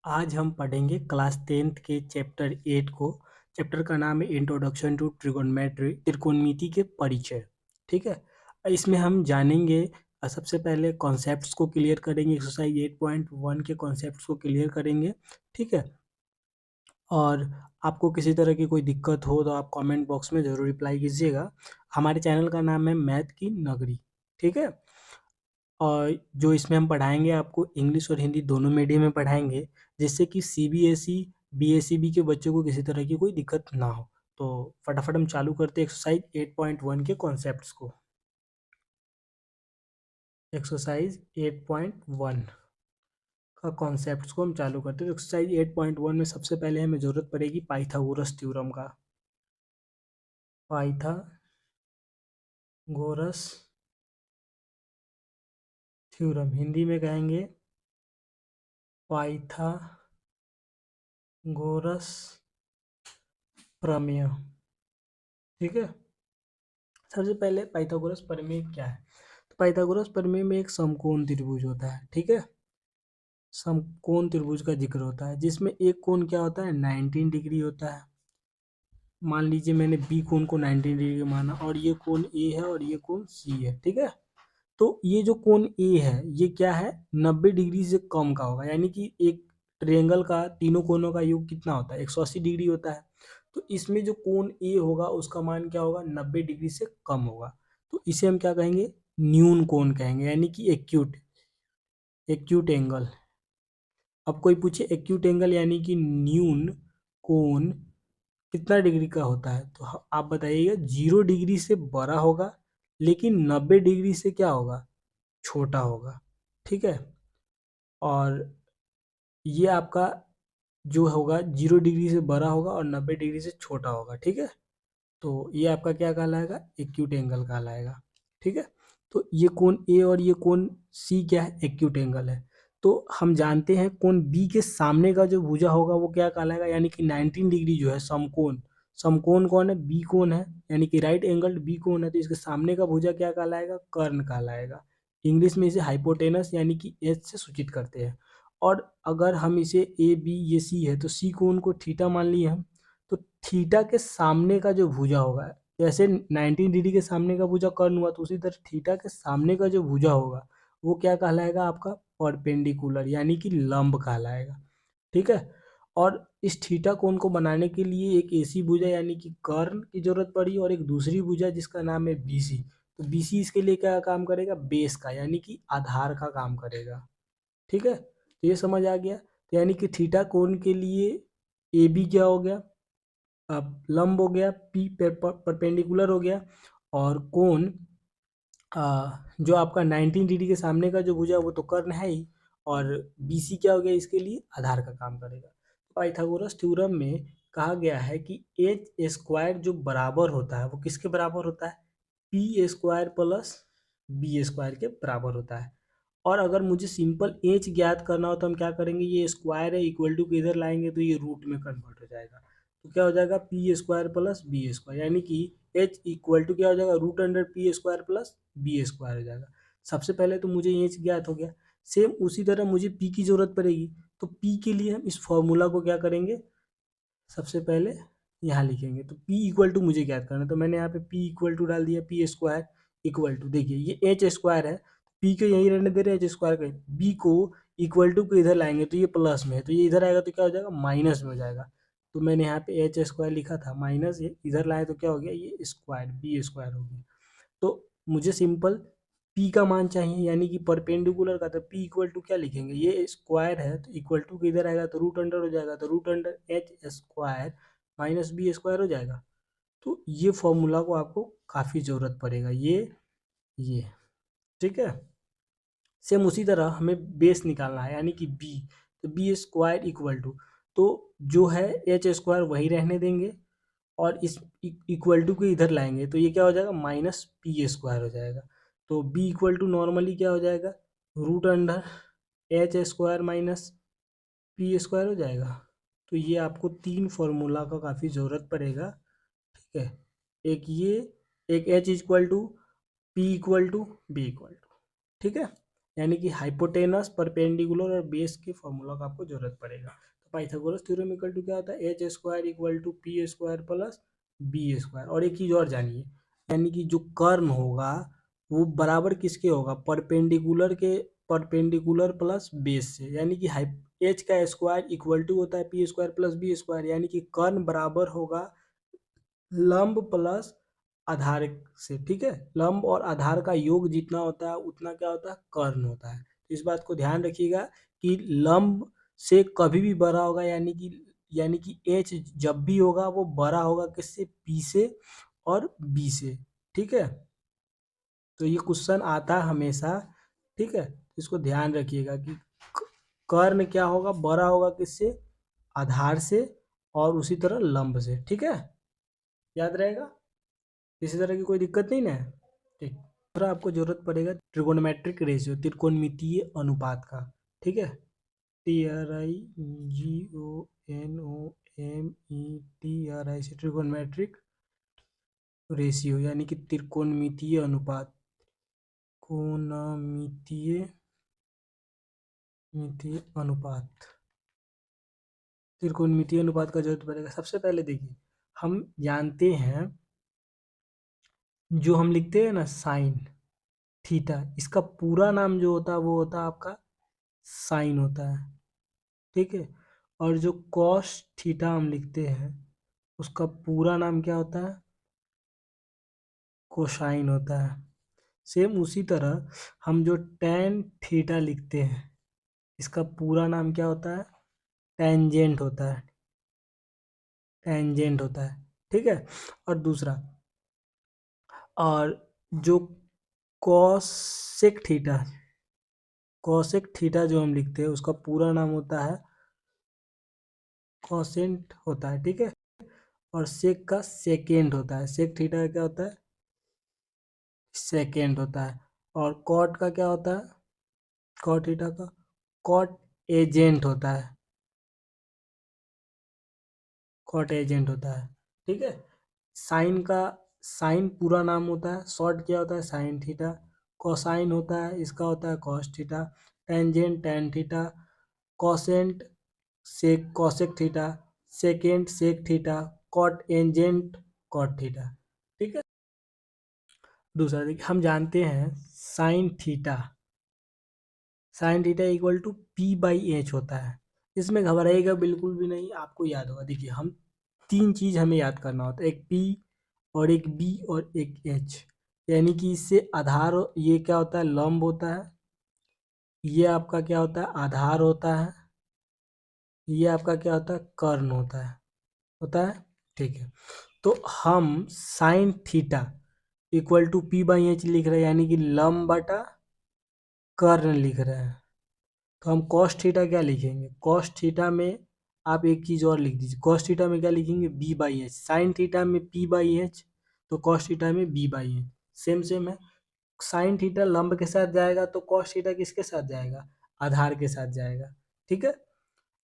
आज हम पढ़ेंगे क्लास 10th के चैप्टर 8 को। चैप्टर का नाम है इंट्रोडक्शन टू ट्रिगोनोमेट्री, त्रिकोणमिति के परिचय। ठीक है। इसमें हम जानेंगे सबसे पहले कॉन्सेप्ट्स को क्लियर करेंगे, एक्सरसाइज 8.1 के कॉन्सेप्ट्स को क्लियर करेंगे। ठीक है। और आपको किसी तरह की कोई दिक्कत हो तो आप कमेंट बॉक्स में ज़रूर रिप्लाई कीजिएगा। हमारे चैनल का नाम है मैथ की नगरी। ठीक है। और जो इसमें हम पढ़ाएंगे आपको इंग्लिश और हिंदी दोनों मीडियम में पढ़ाएंगे, जिससे कि सीबीएसई बीएसईबी के बच्चों को किसी तरह की कोई दिक्कत ना हो। तो फटाफट हम चालू करते हैं एक्सरसाइज 8.1 के कॉन्सेप्ट्स को। एक्सरसाइज 8.1 का कॉन्सेप्ट्स को हम चालू करते हैं। तो एक्सरसाइज 8.1 में सबसे पहले हमें ज़रूरत पड़ेगी पाइथागोरस थ्योरम का। पाइथागोरस थ्योरम हिंदी में कहेंगे पाइथागोरस प्रमेय। ठीक है। सबसे पहले पाइथागोरस प्रमेय क्या है? तो पाइथागोरस प्रमेय में एक समकोण त्रिभुज होता है। ठीक है। समकोण त्रिभुज का जिक्र होता है, जिसमें एक कोण क्या होता है, 19 डिग्री होता है। मान लीजिए मैंने बी कोण को 19 डिग्री माना, और ये कोण ए है और ये कोण सी है। ठीक है। तो ये जो कोण ए है ये क्या है, 90 डिग्री से कम का होगा। यानी कि एक ट्रायंगल का तीनों कोणों का योग कितना होता है, 180 डिग्री होता है। तो इसमें जो कोण ए होगा उसका मान क्या होगा, 90 डिग्री से कम होगा। तो इसे हम क्या कहेंगे, न्यून कोण कहेंगे, यानी कि एक्यूट एक्यूट एंगल। अब कोई पूछे एक्यूट एंगल यानी कि न्यून कोण कितना डिग्री का होता है, तो आप बताइएगा 0 डिग्री से बड़ा होगा, लेकिन 90 डिग्री से क्या होगा, छोटा होगा। ठीक है। और ये आपका जो होगा 0 डिग्री से बड़ा होगा और 90 डिग्री से छोटा होगा। ठीक है। तो ये आपका क्या कहलाएगा, एक्यूट एंगल कहलाएगा। ठीक है। तो ये कोण ए और ये कोण सी क्या है, एक्यूट एंगल है। तो हम जानते हैं कोण बी के सामने का जो भुजा होगा वो क्या कहलाएगा, यानी कि 19 डिग्री जो है समकोण। समकोण कौन है, बी कोण है, यानी कि राइट एंगल बी कोण है। तो इसके सामने का भुजा क्या कहलाएगा, कर्ण कहलाएगा। इंग्लिश में इसे हाइपोटेनस यानी कि एच से सूचित करते हैं। और अगर हम इसे ए बी ये सी है तो सी कोण को थीटा मान लिए हम। तो थीटा के सामने का जो भुजा होगा, जैसे 19 डिग्री के सामने का भुजा कर्ण हुआ, तो उसी तरह थीटा के सामने का जो भुजा होगा वो क्या कहलाएगा, आपका परपेंडिकुलर यानी कि लंब कहलाएगा। ठीक है। और इस थीटा कोण को बनाने के लिए एक ऐसी भुजा यानी कि कर्ण की जरूरत पड़ी, और एक दूसरी भुजा जिसका नाम है बीसी। तो बीसी इसके लिए क्या काम करेगा, बेस का यानी कि आधार का काम करेगा। ठीक है। तो ये समझ आ गया। तो यानी कि थीटा कोण के लिए ए बी क्या हो गया, अब लंब हो गया, पी परपेंडिकुलर हो गया, और कोण जो आपका 19 डिग्री के सामने का जो भुजा वो तो कर्ण है ही, और बीसी क्या हो गया, इसके लिए आधार का काम करेगा। पाइथागोरस थ्योरम में कहा गया है कि एच स्क्वायर जो बराबर होता है वो किसके बराबर होता है, P square plus B square के बराबर होता है। और अगर मुझे सिंपल एच ज्ञात करना हो तो हम क्या करेंगे, ये स्क्वायर है इक्वल टू को इधर लाएंगे तो ये रूट में कन्वर्ट हो जाएगा। तो क्या हो जाएगा, P square plus B square, यानी कि एच इक्वल टू क्या हो जाएगा, root under P square plus B square हो जाएगा। सबसे पहले तो मुझे एच ज्ञात हो गया। सेम उसी तरह मुझे पी की जरूरत पड़ेगी। तो पी के लिए हम इस फॉर्मूला को क्या करेंगे, सबसे पहले यहाँ लिखेंगे। तो P इक्वल टू मुझे ज्ञात करना है, तो मैंने यहाँ पे P इक्वल टू डाल दिया, पी स्क्वायर इक्वल टू, देखिए ये एच स्क्वायर है, P को यहीं रहने दे रहे हैं, एच स्क्वायर का B को इक्वल टू को इधर लाएंगे तो ये प्लस में है, तो ये इधर आएगा तो क्या हो जाएगा, माइनस में हो जाएगा। तो मैंने यहाँ पे एच स्क्वायर लिखा था, माइनस ये इधर लाए तो क्या हो गया, ये स्क्वायर बी स्क्वायर हो गया। तो मुझे सिंपल P का मान चाहिए, यानी कि परपेंडिकुलर का, तो P इक्वल टू क्या लिखेंगे, ये स्क्वायर है तो इक्वल टू के इधर आएगा तो रूट अंडर हो जाएगा, तो root under H square minus B square हो जाएगा। तो ये फॉर्मूला को आपको काफ़ी ज़रूरत पड़ेगा, ये ठीक है। सेम उसी तरह हमें बेस निकालना है, यानी कि बी, तो बी स्क्वायर इक्वल टू, तो जो है एच स्क्वायर वही रहने देंगे, और इस इक्वल टू को इधर लाएंगे तो ये क्या हो जाएगा, माइनस पी स्क्वायर हो जाएगा। तो बी इक्वल टू नॉर्मली क्या हो जाएगा, root under H square minus P square हो जाएगा। तो ये आपको तीन फॉर्मूला का काफ़ी ज़रूरत पड़ेगा। ठीक है। एक ये, एक H equal to, P equal to, B equal to. ठीक है। यानी कि हाइपोटेनस, परपेंडिकुलर और बेस के फॉर्मूला का आपको जरूरत पड़ेगा। तो पाइथागोरस थ्योरम इक्वल टू क्या होता है, H square equal to P square plus B square. और एक चीज और जानिए, यानी कि जो कर्ण होगा वो बराबर किसके होगा, परपेंडिकुलर के, परपेंडिकुलर प्लस बेस से। यानी कि एच का स्क्वायर इक्वल टू होता है P square plus B square, यानी कि कर्ण बराबर होगा लंब प्लस आधार से। ठीक है, लंब और आधार का योग जितना होता है उतना क्या होता है, कर्ण होता है। तो इस बात को ध्यान रखिएगा कि लंब से कभी भी बड़ा होगा, यानी कि एच जब भी होगा वो बड़ा होगा किससे, पी से और बी से। ठीक है, तो ये क्वेश्चन आता है हमेशा। ठीक है, इसको ध्यान रखिएगा कि कर्ण क्या होगा, बड़ा होगा किससे, आधार से और उसी तरह लंब से। ठीक है, याद रहेगा, इसी तरह की कोई दिक्कत नहीं ना है। ठीक, दूसरा आपको जरूरत पड़ेगा ट्रिगोनोमेट्रिक रेशियो, त्रिकोणमितीय अनुपात का। ठीक है, TRIGONOMETRI से ट्रिगोनोमेट्रिक रेशियो, यानी कि त्रिकोणमितीय अनुपात, कोणमितीय मितीय अनुपात, त्रिकोणमितीय अनुपात का जरूरत पड़ेगा। सबसे पहले देखिए, हम जानते हैं जो हम लिखते हैं ना साइन थीटा, इसका पूरा नाम जो होता है वो होता है आपका साइन होता है। ठीक है, और जो कॉस थीटा हम लिखते हैं उसका पूरा नाम क्या होता है, कोसाइन होता है। सेम उसी तरह हम जो टेन थीटा लिखते हैं इसका पूरा नाम क्या होता है, टेंजेंट होता है, टेंजेंट होता है। ठीक है, और दूसरा, और जो कॉसेक थीटा, कॉसेक थीटा जो हम लिखते हैं उसका पूरा नाम होता है कॉसेंट होता है। ठीक है, और सेक का सेकेंड होता है, सेक थीटा का क्या होता है, सेकेंड होता है। और कॉट का क्या होता है, कॉट थीटा का कॉट एजेंट होता है, कॉट एजेंट होता है। ठीक है, साइन का, साइन पूरा नाम होता है, शॉर्ट क्या होता है, साइन थीटा। कोसाइन होता है, इसका होता है cos theta. Tangent tan theta, cosecant sec cosec theta, second sec theta, cotangent cot theta. ठीक है, दूसरा देखिए, हम जानते हैं sine theta, sine theta equal to P by H होता है। इसमें घबराइएगा बिल्कुल भी नहीं, आपको याद होगा। देखिए, हम तीन चीज हमें याद करना होता है, एक पी और एक बी और एक एच। यानी कि इससे आधार, ये क्या होता है, लंब होता है, ये आपका क्या होता है, आधार होता है, ये आपका क्या होता है, कर्ण होता है, होता है। ठीक है, तो हम sine theta equal to P by H लिख रहे हैं, यानी कि लंब बटा कर्ण लिख रहे हैं। तो हम कॉस थीटा क्या लिखेंगे, कॉस थीटा में आप एक चीज़ और लिख दीजिए, कॉस थीटा में क्या लिखेंगे, B by H. Sine theta में पी बाई एच, तो कॉस थीटा में B by H. Same same है, साइन थीटा लंब के साथ जाएगा तो कॉस थीटा किसके साथ जाएगा, आधार के साथ जाएगा। ठीक है,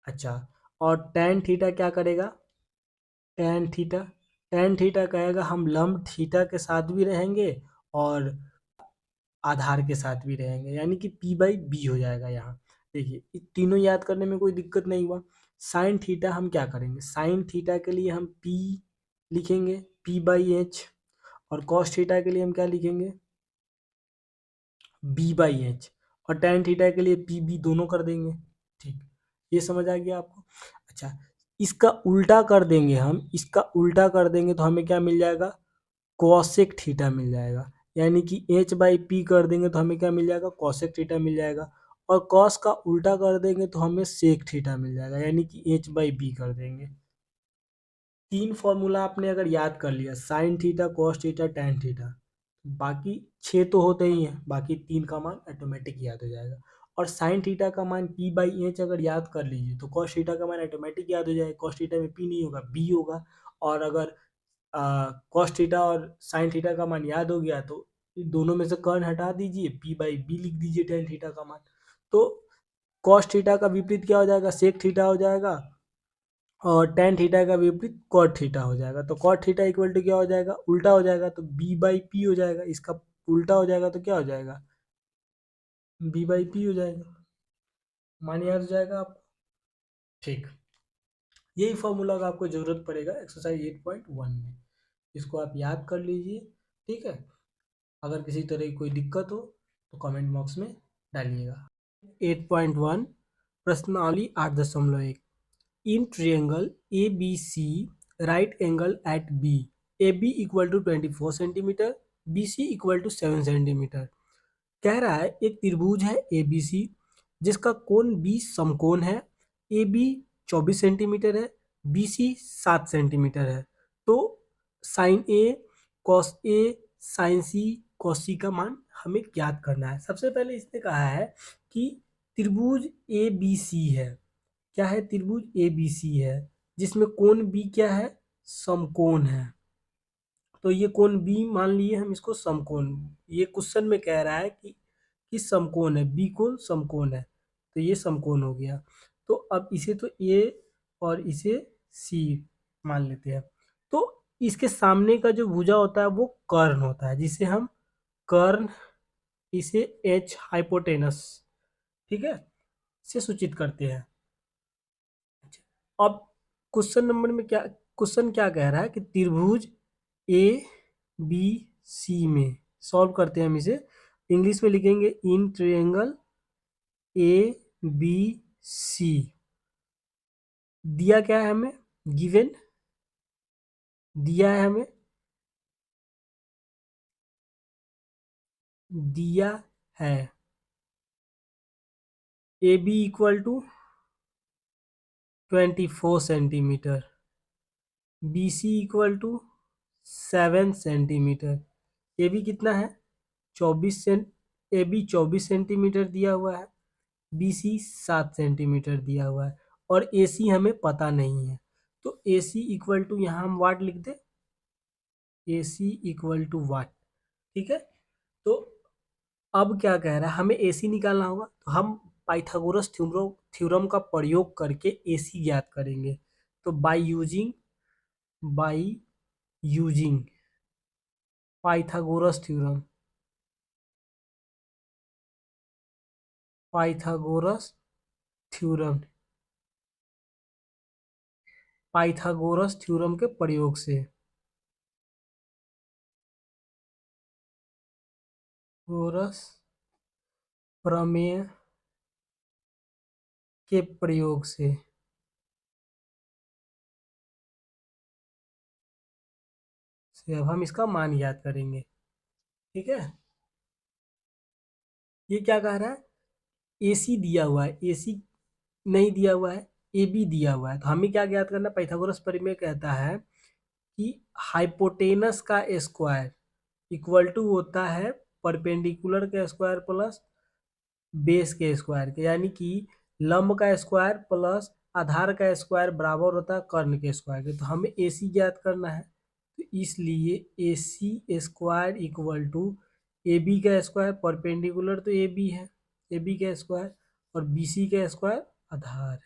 अच्छा, और टेन थीटा क्या करेगा, टेन थीटा, टेन थीटा कहेगा हम लंब थीटा के साथ भी रहेंगे और आधार के साथ भी रहेंगे, यानी कि पी बाई बी हो जाएगा यहाँ। देखिए, ये तीनों याद करने में कोई दिक्कत नहीं हुआ। साइन थीटा हम क्या करेंगे, साइन थीटा के लिए हम पी लिखेंगे, पी बाई एच। और कॉस थीटा के लिए हम क्या लिखेंगे, बी बाई एच। और टेन थीटा के लिए पी बी दोनों कर देंगे। ठीक, ये समझ आ गया आपको। अच्छा, इसका उल्टा कर देंगे हम, इसका उल्टा कर देंगे तो हमें क्या मिल जाएगा, कॉसेक थीटा मिल जाएगा। यानी कि एच बाई पी कर देंगे तो हमें क्या मिल जाएगा, कॉसेक थीटा मिल जाएगा। और कॉस का उल्टा कर देंगे तो हमें सेक थीटा मिल जाएगा, यानी कि एच बाई बी कर देंगे। तीन फॉर्मूला आपने अगर याद कर लिया, sine theta, cos theta, tan theta, बाकी छः तो होते ही हैं, बाकी तीन का मान ऑटोमेटिक याद हो जाएगा। और साइन थीटा का मान पी बाई एच अगर याद कर लीजिए तो कॉस थीटा का मान ऑटोमेटिक याद हो जाएगा, कॉस थीटा में पी नहीं होगा, बी होगा। और अगर कॉस थीटा और साइन थीटा का मान याद हो गया तो दोनों में से कर्ण हटा दीजिए, पी बाई बी लिख दीजिए टेन थीटा का मान। तो कॉस थीटा का विपरीत क्या हो जाएगा, सेक थीटा हो जाएगा। और टेन थीटा का विपरीत कॉट थीटा हो जाएगा। तो कॉट थीटा इक्वल टू क्या हो जाएगा, उल्टा हो जाएगा, तो बी बाई पी हो जाएगा। इसका उल्टा हो जाएगा तो क्या हो जाएगा, b/p हो जाएगा। मान याद हो जाएगा आपको। ठीक, यही फॉर्मूला का आपको जरूरत पड़ेगा एक्सरसाइज 8.1 में। इसको आप याद कर लीजिए। ठीक है, अगर किसी तरह की कोई दिक्कत हो तो कमेंट बॉक्स में डालिएगा। 8.1 प्रश्नावली 8.1 in triangle A B C right angle at B A B equal to 24 centimetre B C equal to 7 centimetre. कह रहा है एक त्रिभुज है ए बी सी जिसका कोण बी समकोण है। ए बी 24 सेंटीमीटर है, बी सी 7 सेंटीमीटर है। तो sine A cos A sign C cos सी का मान हमें ज्ञात करना है। सबसे पहले इसने कहा है कि त्रिभुज ए बी सी है। क्या है? त्रिभुज ए बी सी है जिसमें कोण बी क्या है? समकोण है। तो ये कोण बी मान लिए हम इसको समकोण। ये क्वेश्चन में कह रहा है कि समकोण है, बी कोण समकोण है, तो ये समकोण हो गया। तो अब इसे तो ए और इसे सी मान लेते हैं। तो इसके सामने का जो भुजा होता है वो कर्ण होता है, जिसे हम कर्ण, इसे एच हाइपोटेनस, ठीक है, से सूचित करते हैं। अब क्वेश्चन नंबर में क्या, क्वेश्चन क्या कह रहा है कि त्रिभुज ए बी सी में सॉल्व करते हैं हम इसे। इंग्लिश में लिखेंगे इन ट्रायंगल ए बी सी। दिया क्या है हमें? गिवन दिया है हमें, दिया है A B equal to 24 centimetre, B C equal to 7 centimetre. A B कितना है? 24 सेंट, ए बी 24 सेंटीमीटर दिया हुआ है, बी सी 7 सेंटीमीटर दिया हुआ है, और ए सी हमें पता नहीं है। तो ए सी इक्वल टू, यहाँ हम वाट लिख दे, ए सी इक्वल टू वाट। ठीक है, तो अब क्या कह रहा है, हमें ए सी निकालना होगा, तो हम पाइथागोरस थ्योरम का प्रयोग करके ए सी ज्ञात करेंगे। तो by using Pythagoras theorem, Pythagoras theorem, Pythagoras theorem के प्रयोग से, गोरस प्रमेय के प्रयोग से अब हम इसका मान ज्ञात करेंगे। ठीक है, ये क्या कह रहा है? ए सी दिया हुआ है, ए सी नहीं दिया हुआ है, ए बी दिया हुआ है। तो हमें क्या ज्ञात करना है? पाइथागोरस प्रमेय कहता है कि हाइपोटेनस का स्क्वायर इक्वल टू होता है परपेंडिकुलर का स्क्वायर प्लस बेस के स्क्वायर के, यानी कि लंब का स्क्वायर प्लस आधार का स्क्वायर बराबर होता है कर्ण के स्क्वायर के। तो हमें ए सी ज्ञात करना है, तो इसलिए A C square equal to A B का स्क्वायर, परपेंडिकुलर तो ए बी है, ए बी का स्क्वायर, और बी सी का स्क्वायर आधार है।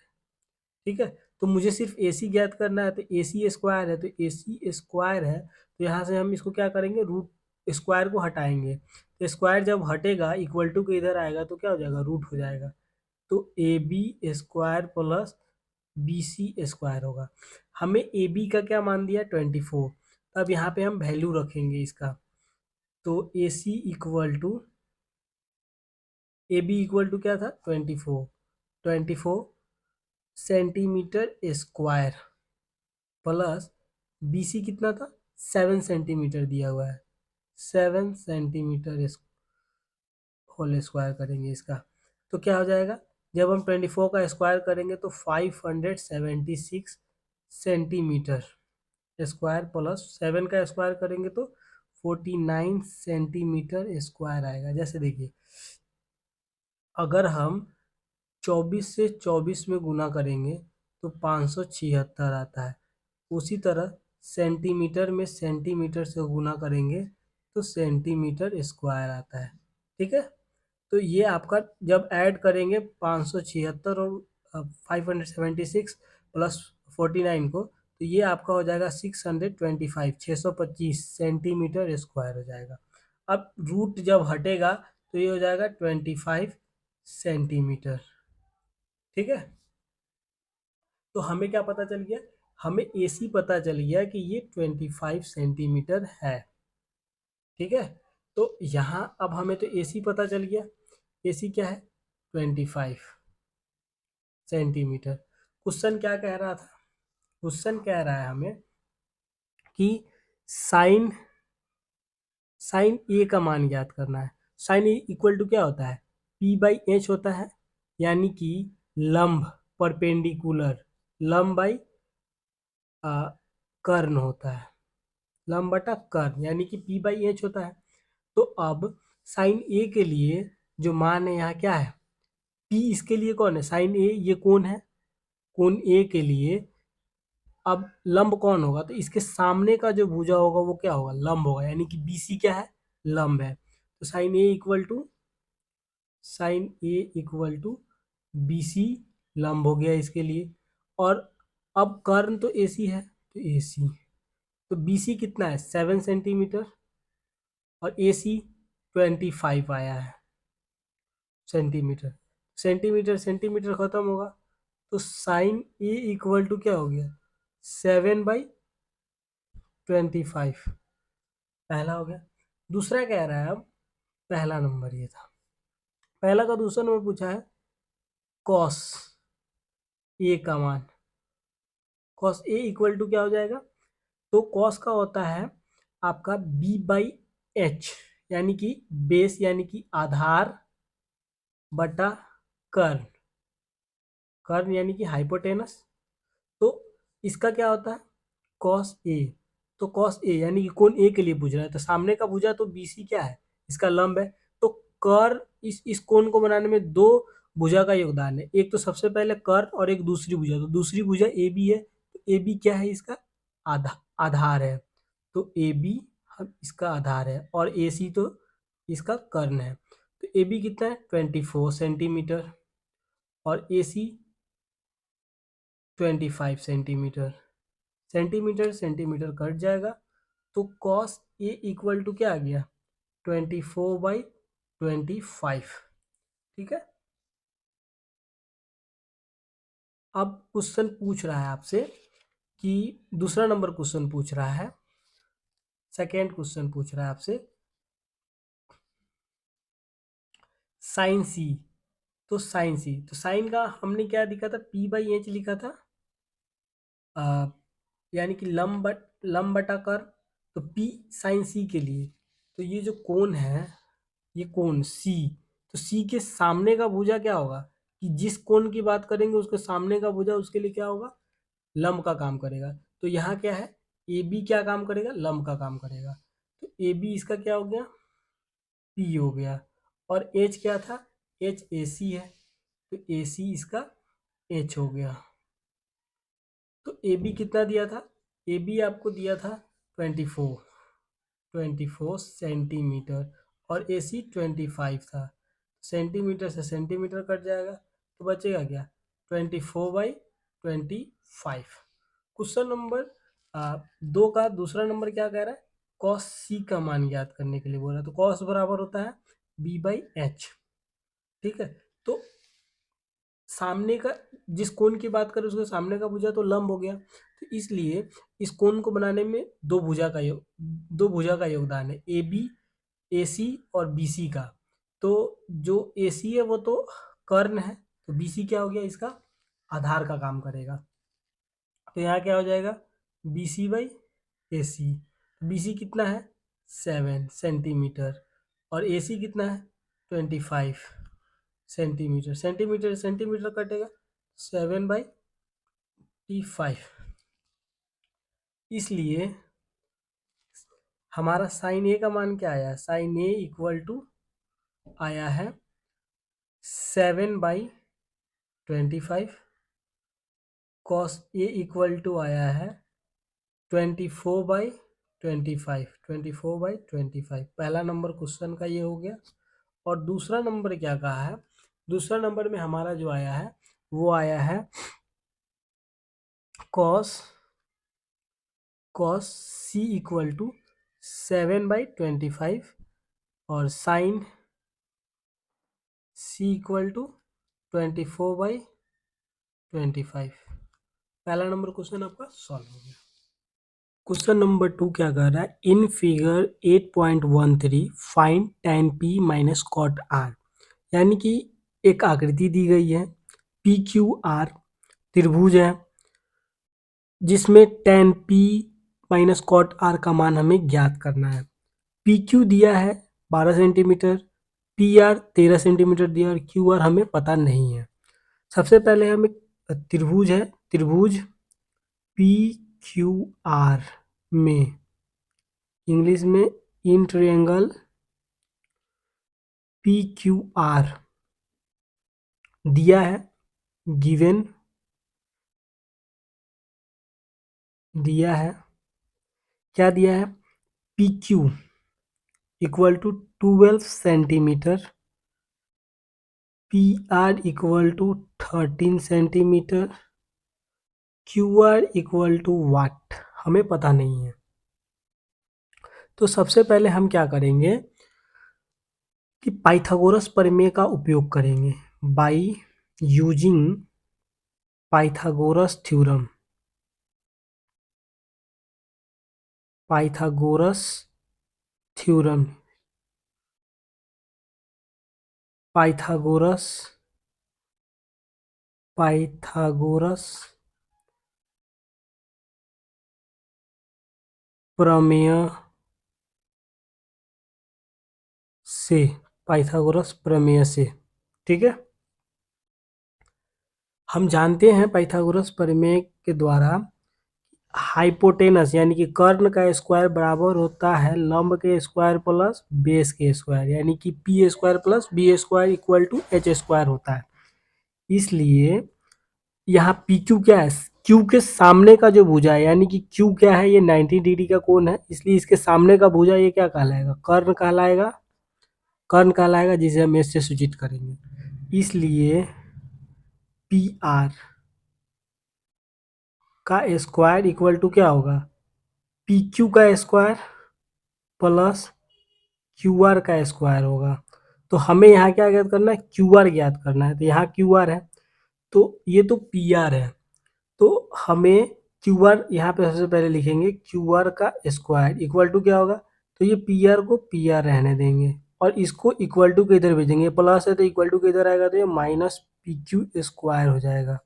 ठीक है, तो मुझे सिर्फ ए सी ज्ञात करना है, तो ए सी स्क्वायर है, तो ए सी स्क्वायर है, तो यहाँ से हम इसको क्या करेंगे? रूट स्क्वायर को हटाएंगे। तो स्क्वायर जब हटेगा इक्वल टू के इधर आएगा तो क्या हो जाएगा? रूट हो जाएगा। तो A B square plus B C square होगा। हमें ए बी का क्या मान दिया? 24। अब यहाँ पे हम वैल्यू रखेंगे इसका। तो A C equal to, A B equal to क्या था? 24, 24 centimetre square plus B C कितना था? 7 सेंटीमीटर दिया हुआ है, 7 सेंटीमीटर होल स्क्वायर करेंगे इसका। तो क्या हो जाएगा? जब हम 24 का स्क्वायर करेंगे तो 576 सेंटीमीटर स्क्वायर प्लस 7 का स्क्वायर करेंगे तो 49 सेंटीमीटर स्क्वायर आएगा। जैसे देखिए, अगर हम 24 से 24 में गुना करेंगे तो 576 आता है। उसी तरह सेंटीमीटर में सेंटीमीटर से गुना करेंगे तो सेंटीमीटर स्क्वायर आता है। ठीक है, तो ये आपका जब ऐड करेंगे 576 और 576 प्लस 49 को, तो ये आपका हो जाएगा 625, 625 सेंटीमीटर स्क्वायर हो जाएगा। अब रूट जब हटेगा तो ये हो जाएगा 25 सेंटीमीटर। ठीक है, तो हमें क्या पता चल गया, हमें एसी पता चल गया कि ये 25 सेंटीमीटर है। ठीक है, तो यहाँ अब हमें तो एसी पता चल गया, एसी क्या है 25 सेंटीमीटर। क्वेश्चन क्या कह रहा था, क्वेश्चन कह रहा है हमें कि साइन साइन ए का मान ज्ञात करना है। साइन ए इक्वल टू क्या होता है, पी बाई एच होता है, यानी कि लंब परपेंडिकुलर, लंब बाई कर्ण होता है, लंब बटा कर्ण, यानी कि पी बाई एच होता है। तो अब साइन ए के लिए जो मान है यहाँ क्या है, पी इसके लिए कौन है, साइन ए ये कौन है, कोण ए के लिए अब लंब कौन होगा, तो इसके सामने का जो भुजा होगा वो क्या होगा, लंब होगा, यानी कि बीसी क्या है, लंब है। तो sine A equal to BC लंब हो गया इसके लिए। और अब कर्ण तो एसी है, तो एसी, तो बीसी कितना है 7 सेंटीमीटर, और एसी 25 आया है सेंटीमीटर। सेंटीमीटर सेंटीमीटर खत्म होगा, तो साइन ए इक्वल टू क्या हो गया 7/25, पहला हो गया। दूसरा कह रहा है, अब पहला नंबर ये था, पहला का दूसरा नंबर पूछा है कॉस ए का मान, कॉस ए इक्वल टू क्या हो जाएगा, तो कॉस का होता है आपका बी बाई एच, यानी कि बेस यानी कि आधार बटा कर्ण, कर्ण यानी कि हाइपोटेनस। तो इसका क्या होता है कॉस ए, तो कॉस ए यानी कि कोण ए के लिए पूछ रहा है, तो सामने का भुजा तो बीसी क्या है इसका लंब है, तो कर इस कोण को बनाने में दो भुजा का योगदान है, एक तो सबसे पहले कर और एक दूसरी भुजा, तो दूसरी भुजा ए बी है, तो ए बी क्या है इसका आधार है, तो ए बी हम इसका आधार है, और ए सी तो इसका कर्ण है। तो ए बी कितना है 24 सेंटीमीटर, और ए सी 25 सेंटीमीटर, सेंटीमीटर सेंटीमीटर कट जाएगा, तो कॉस ए इक्वल टू क्या आ गया 24/25। ठीक है, अब क्वेश्चन पूछ रहा है आपसे कि दूसरा नंबर क्वेश्चन पूछ रहा है, सेकेंड क्वेश्चन पूछ रहा है आपसे साइन सी, तो साइन सी, तो साइन का हमने क्या लिखा था पी बाई एच लिखा था, यानी कि लंब बटा कर, तो पी साइन सी के लिए, तो ये जो कोण है ये कोण सी, तो सी के सामने का भुजा क्या होगा, कि जिस कोण की बात करेंगे उसके सामने का भुजा उसके लिए क्या होगा, लंब का काम करेगा। तो यहाँ क्या है ए बी क्या काम करेगा, लंब का काम करेगा, तो ए बी इसका क्या हो गया पी हो गया, और एच क्या था एच ए सी है, तो ए सी इसका एच हो गया। तो ए बी कितना दिया था, ए बी आपको दिया था 24 सेंटीमीटर, और ए सी 25 था, सेंटीमीटर से सेंटीमीटर कट जाएगा, तो बचेगा क्या 24/25। क्वेश्चन नंबर 2 का दूसरा नंबर क्या कह रहा है, कॉस सी का मान ज्ञात करने के लिए बोल रहा है, तो कॉस बराबर होता है बी बाई एच। ठीक है, तो सामने का जिस कोण की बात करें उसके सामने का भुजा तो लंब हो गया, तो इसलिए इस कोण को बनाने में दो भुजा का योगदान है, ए बी ए सी और बी सी का। तो जो ए सी है वो तो कर्ण है, तो बी सी क्या हो गया इसका आधार का काम करेगा, तो यहाँ क्या हो जाएगा B C by A C, B C कितना है 7 सेंटीमीटर, और ए सी कितना है 25 सेंटीमीटर, सेंटीमीटर सेंटीमीटर कटेगा 7/25, इसलिए हमारा साइन ए का मान क्या आया, साइन ए इक्वल टू आया है 7/25, कॉस ए इक्वल टू आया है 24/25, पहला नंबर क्वेश्चन का ये हो गया। और दूसरा नंबर क्या कहा है, दूसरा नंबर में हमारा जो आया है वो आया है cos cos C equal to 7/25, और साइन सी इक्वल टू 24/25। पहला नंबर क्वेश्चन आपका सॉल्व हो गया। क्वेश्चन नंबर 2 क्या कर रहा है, in figure 8.13 find tan p minus cot r। यानी कि एक आकृति दी गई है, पी क्यू आर त्रिभुज है, जिसमें tan p minus cot r का मान हमें ज्ञात करना है। पी क्यू दिया है 12 सेंटीमीटर, पी आर 13 सेंटीमीटर दिया और क्यू आर हमें पता नहीं है। सबसे पहले हम एक त्रिभुज है, त्रिभुज पी क्यू आर में इंग्लिश में in triangle P Q R दिया है, गिवन दिया है, क्या दिया है, P Q equal to 12 centimetre, P R equal to 13 centimetre, Q R equal to what हमें पता नहीं है। तो सबसे पहले हम क्या करेंगे कि पाइथागोरस प्रमेय का उपयोग करेंगे, by using Pythagoras theorem. Pythagoras theorem, Pythagoras प्रमेय से, पाइथागोरस प्रमेय से, ठीक है। हम जानते हैं पाइथागोरस प्रमेय के द्वारा हाइपोटेनस यानी कि कर्ण का स्क्वायर बराबर होता है लंब के स्क्वायर प्लस बेस के स्क्वायर, यानी कि P square plus B square equal to H square होता है। इसलिए यहाँ पी क्यू क्या है, क्यू के सामने का जो भुजा है, यानी कि क्यू क्या है, ये 90 डिग्री का कोण है, इसलिए इसके सामने का भुजा ये क्या कहलाएगा, कर्ण कहलाएगा, कर्ण कहलाएगा, जिसे हम एस से सूचित करेंगे। इसलिए पी आर का स्क्वायर इक्वल टू क्या होगा, पी क्यू का स्क्वायर प्लस क्यू आर का स्क्वायर होगा। तो हमें यहाँ क्या ज्ञात करना है, क्यू आर ज्ञात करना है। तो यहाँ क्यू आर है, तो ये तो पी आर है, तो हमें क्यू आर यहाँ पे सबसे पहले लिखेंगे, क्यू आर का स्क्वायर इक्वल टू क्या होगा, तो ये पी आर को पी आर रहने देंगे और इसको इक्वल टू के इधर भेजेंगे, प्लस है तो इक्वल टू के इधर आएगा, तो ये माइनस पी क्यू स्क्वायर हो जाएगा,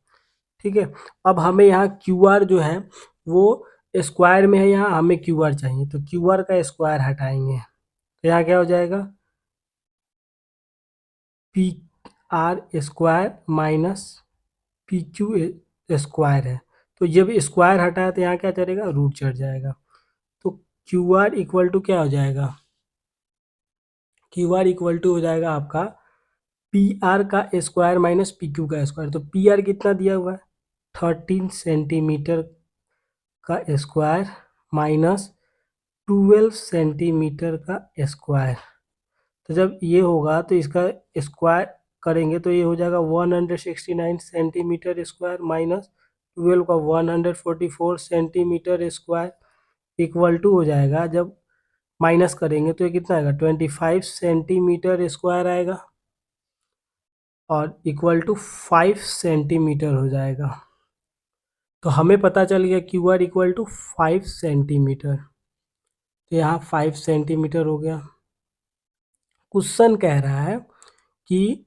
ठीक है। अब हमें यहाँ क्यू आर जो है वो स्क्वायर में है, यहाँ हमें क्यू आर चाहिए, तो क्यू आर का स्क्वायर हटाएंगे, तो यहाँ क्या हो जाएगा, P R square minus P Q square है। तो जब स्क्वायर हटाया तो यहाँ क्या चलेगा, रूट चढ़ जाएगा। तो क्यू आर इक्वल टू क्या हो जाएगा, क्यू आर इक्वल टू हो जाएगा आपका पी आर का स्क्वायर माइनस पी क्यू का स्क्वायर। तो पी आर कितना दिया हुआ है, 13 सेंटीमीटर का स्क्वायर माइनस 12 सेंटीमीटर का स्क्वायर। तो जब ये होगा तो इसका स्क्वायर करेंगे तो ये हो जाएगा 169 सेंटीमीटर स्क्वायर माइनस 12 का 144 सेंटीमीटर स्क्वायर इक्वल टू हो जाएगा, जब माइनस करेंगे तो ये कितना आएगा, 25 सेंटीमीटर स्क्वायर आएगा और इक्वल टू 5 सेंटीमीटर हो जाएगा। तो हमें पता चल गया Q R equal to 5 centimetre, तो यहाँ 5 सेंटीमीटर हो गया। क्वेश्चन कह रहा है कि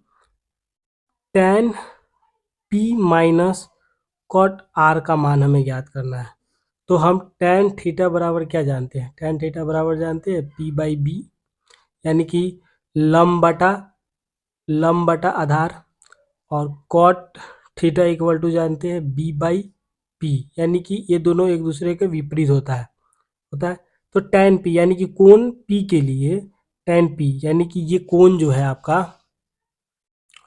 tan p minus cot r का मान हमें ज्ञात करना है। तो हम tan थीटा बराबर क्या जानते हैं, tan थीटा बराबर जानते हैं p बाई बी, यानी कि लंब बटा आधार, और कॉट थीटा इक्वल टू जानते हैं b बाई पी, यानी कि ये दोनों एक दूसरे के विपरीत होता है। तो tan p यानी कि कोण p के लिए tan p यानी कि ये कोण जो है आपका,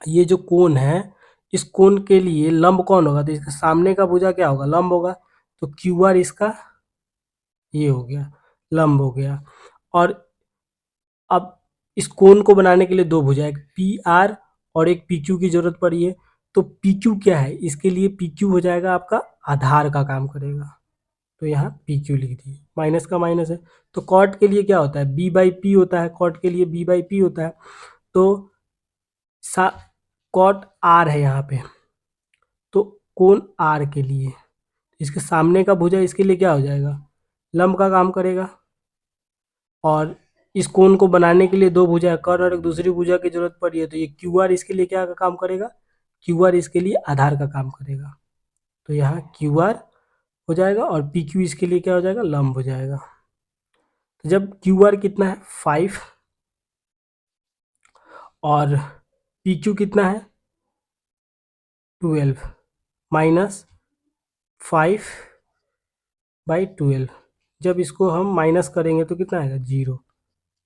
ये जो कोण है, इस कोण के लिए लंब कौन होगा, तो इसका सामने का भुजा क्या होगा, लंब होगा। तो क्यू आर इसका ये हो गया, लंब हो गया। और अब इस कोण को बनाने के लिए दो भुजा, एक पी आर और एक पी क्यू की जरूरत पड़ी है। तो पी क्यू क्या है, इसके लिए पी क्यू हो जाएगा आपका आधार का काम करेगा, तो यहाँ पी क्यू लिख दिए, माइनस का माइनस है। तो कॉट के लिए क्या होता है, बी बाई पी होता है, कॉट के लिए बी बाई पी होता है। तो सा कॉट आर है यहाँ पे, तो कोण आर के लिए इसके सामने का भुजा इसके लिए क्या हो जाएगा, लंब का काम करेगा। और इस कोण को बनाने के लिए दो भुजा है, कर्ण और एक दूसरी भुजा की जरूरत पड़ी है, तो ये क्यू आर इसके लिए क्या का काम करेगा, क्यू आर इसके लिए आधार का काम करेगा। तो यहाँ क्यू आर हो जाएगा और पी क्यू इसके लिए क्या हो जाएगा, लंब हो जाएगा। तो जब क्यू आर कितना है 5 और पी क्यू कितना है 12 माइनस 5/12, जब इसको हम माइनस करेंगे तो कितना आएगा 0।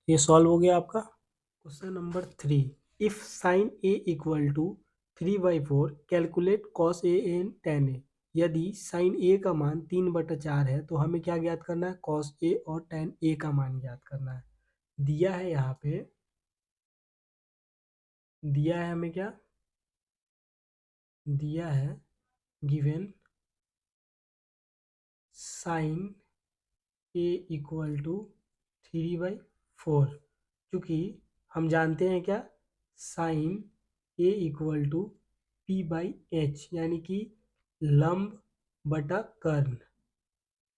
ये सॉल्व हो गया आपका। Question number 3, if sine A equal to 3/4 calculate cos A and tan A. यदि साइन ए का मान 3/4 है तो हमें क्या ज्ञात करना है, कॉस ए और टेन ए का मान ज्ञात करना है। दिया है यहाँ पे, दिया है हमें क्या दिया है, given sine A equal to 3/4, क्योंकि हम जानते हैं क्या, sign A equal to P/H, यानी कि लंब बटा कर्ण,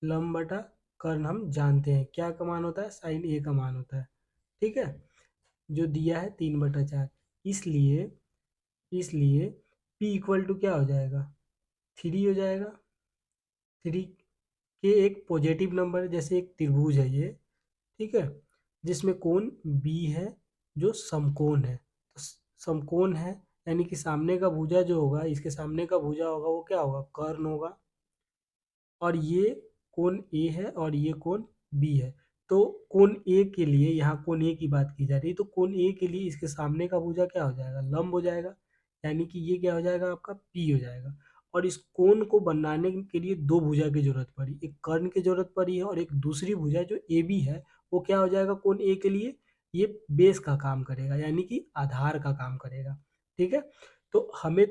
लंब बटा कर्ण हम जानते हैं क्या का मान होता है, साइन ए का मान होता है। ठीक है, जो दिया है 3/4, इसलिए इसलिए P इक्वल टू क्या हो जाएगा, 3 हो जाएगा। 3 के एक पॉजिटिव नंबर, जैसे एक त्रिभुज है ये, ठीक है, जिसमें कोण बी है जो समकोण है, तो समकोण है यानी कि सामने का भुजा जो होगा, इसके सामने का भुजा होगा वो क्या होगा, कर्ण होगा। और ये कोण ए है और ये कोण बी है, तो कोण ए के लिए, यहाँ कोण ए की बात की जा रही है, तो कोण ए के लिए इसके सामने का भुजा क्या हो जाएगा, लंब हो जाएगा, यानी कि ये क्या हो जाएगा आपका पी हो जाएगा। और इस कोण को बनाने के लिए दो भुजा की जरूरत पड़ी, एक कर्ण की जरूरत पड़ी है और एक दूसरी भुजा जो ए बी है, वो क्या हो जाएगा कोण ए के लिए, ये बेस का काम करेगा, यानी कि आधार का काम करेगा। ठीक है, तो हमें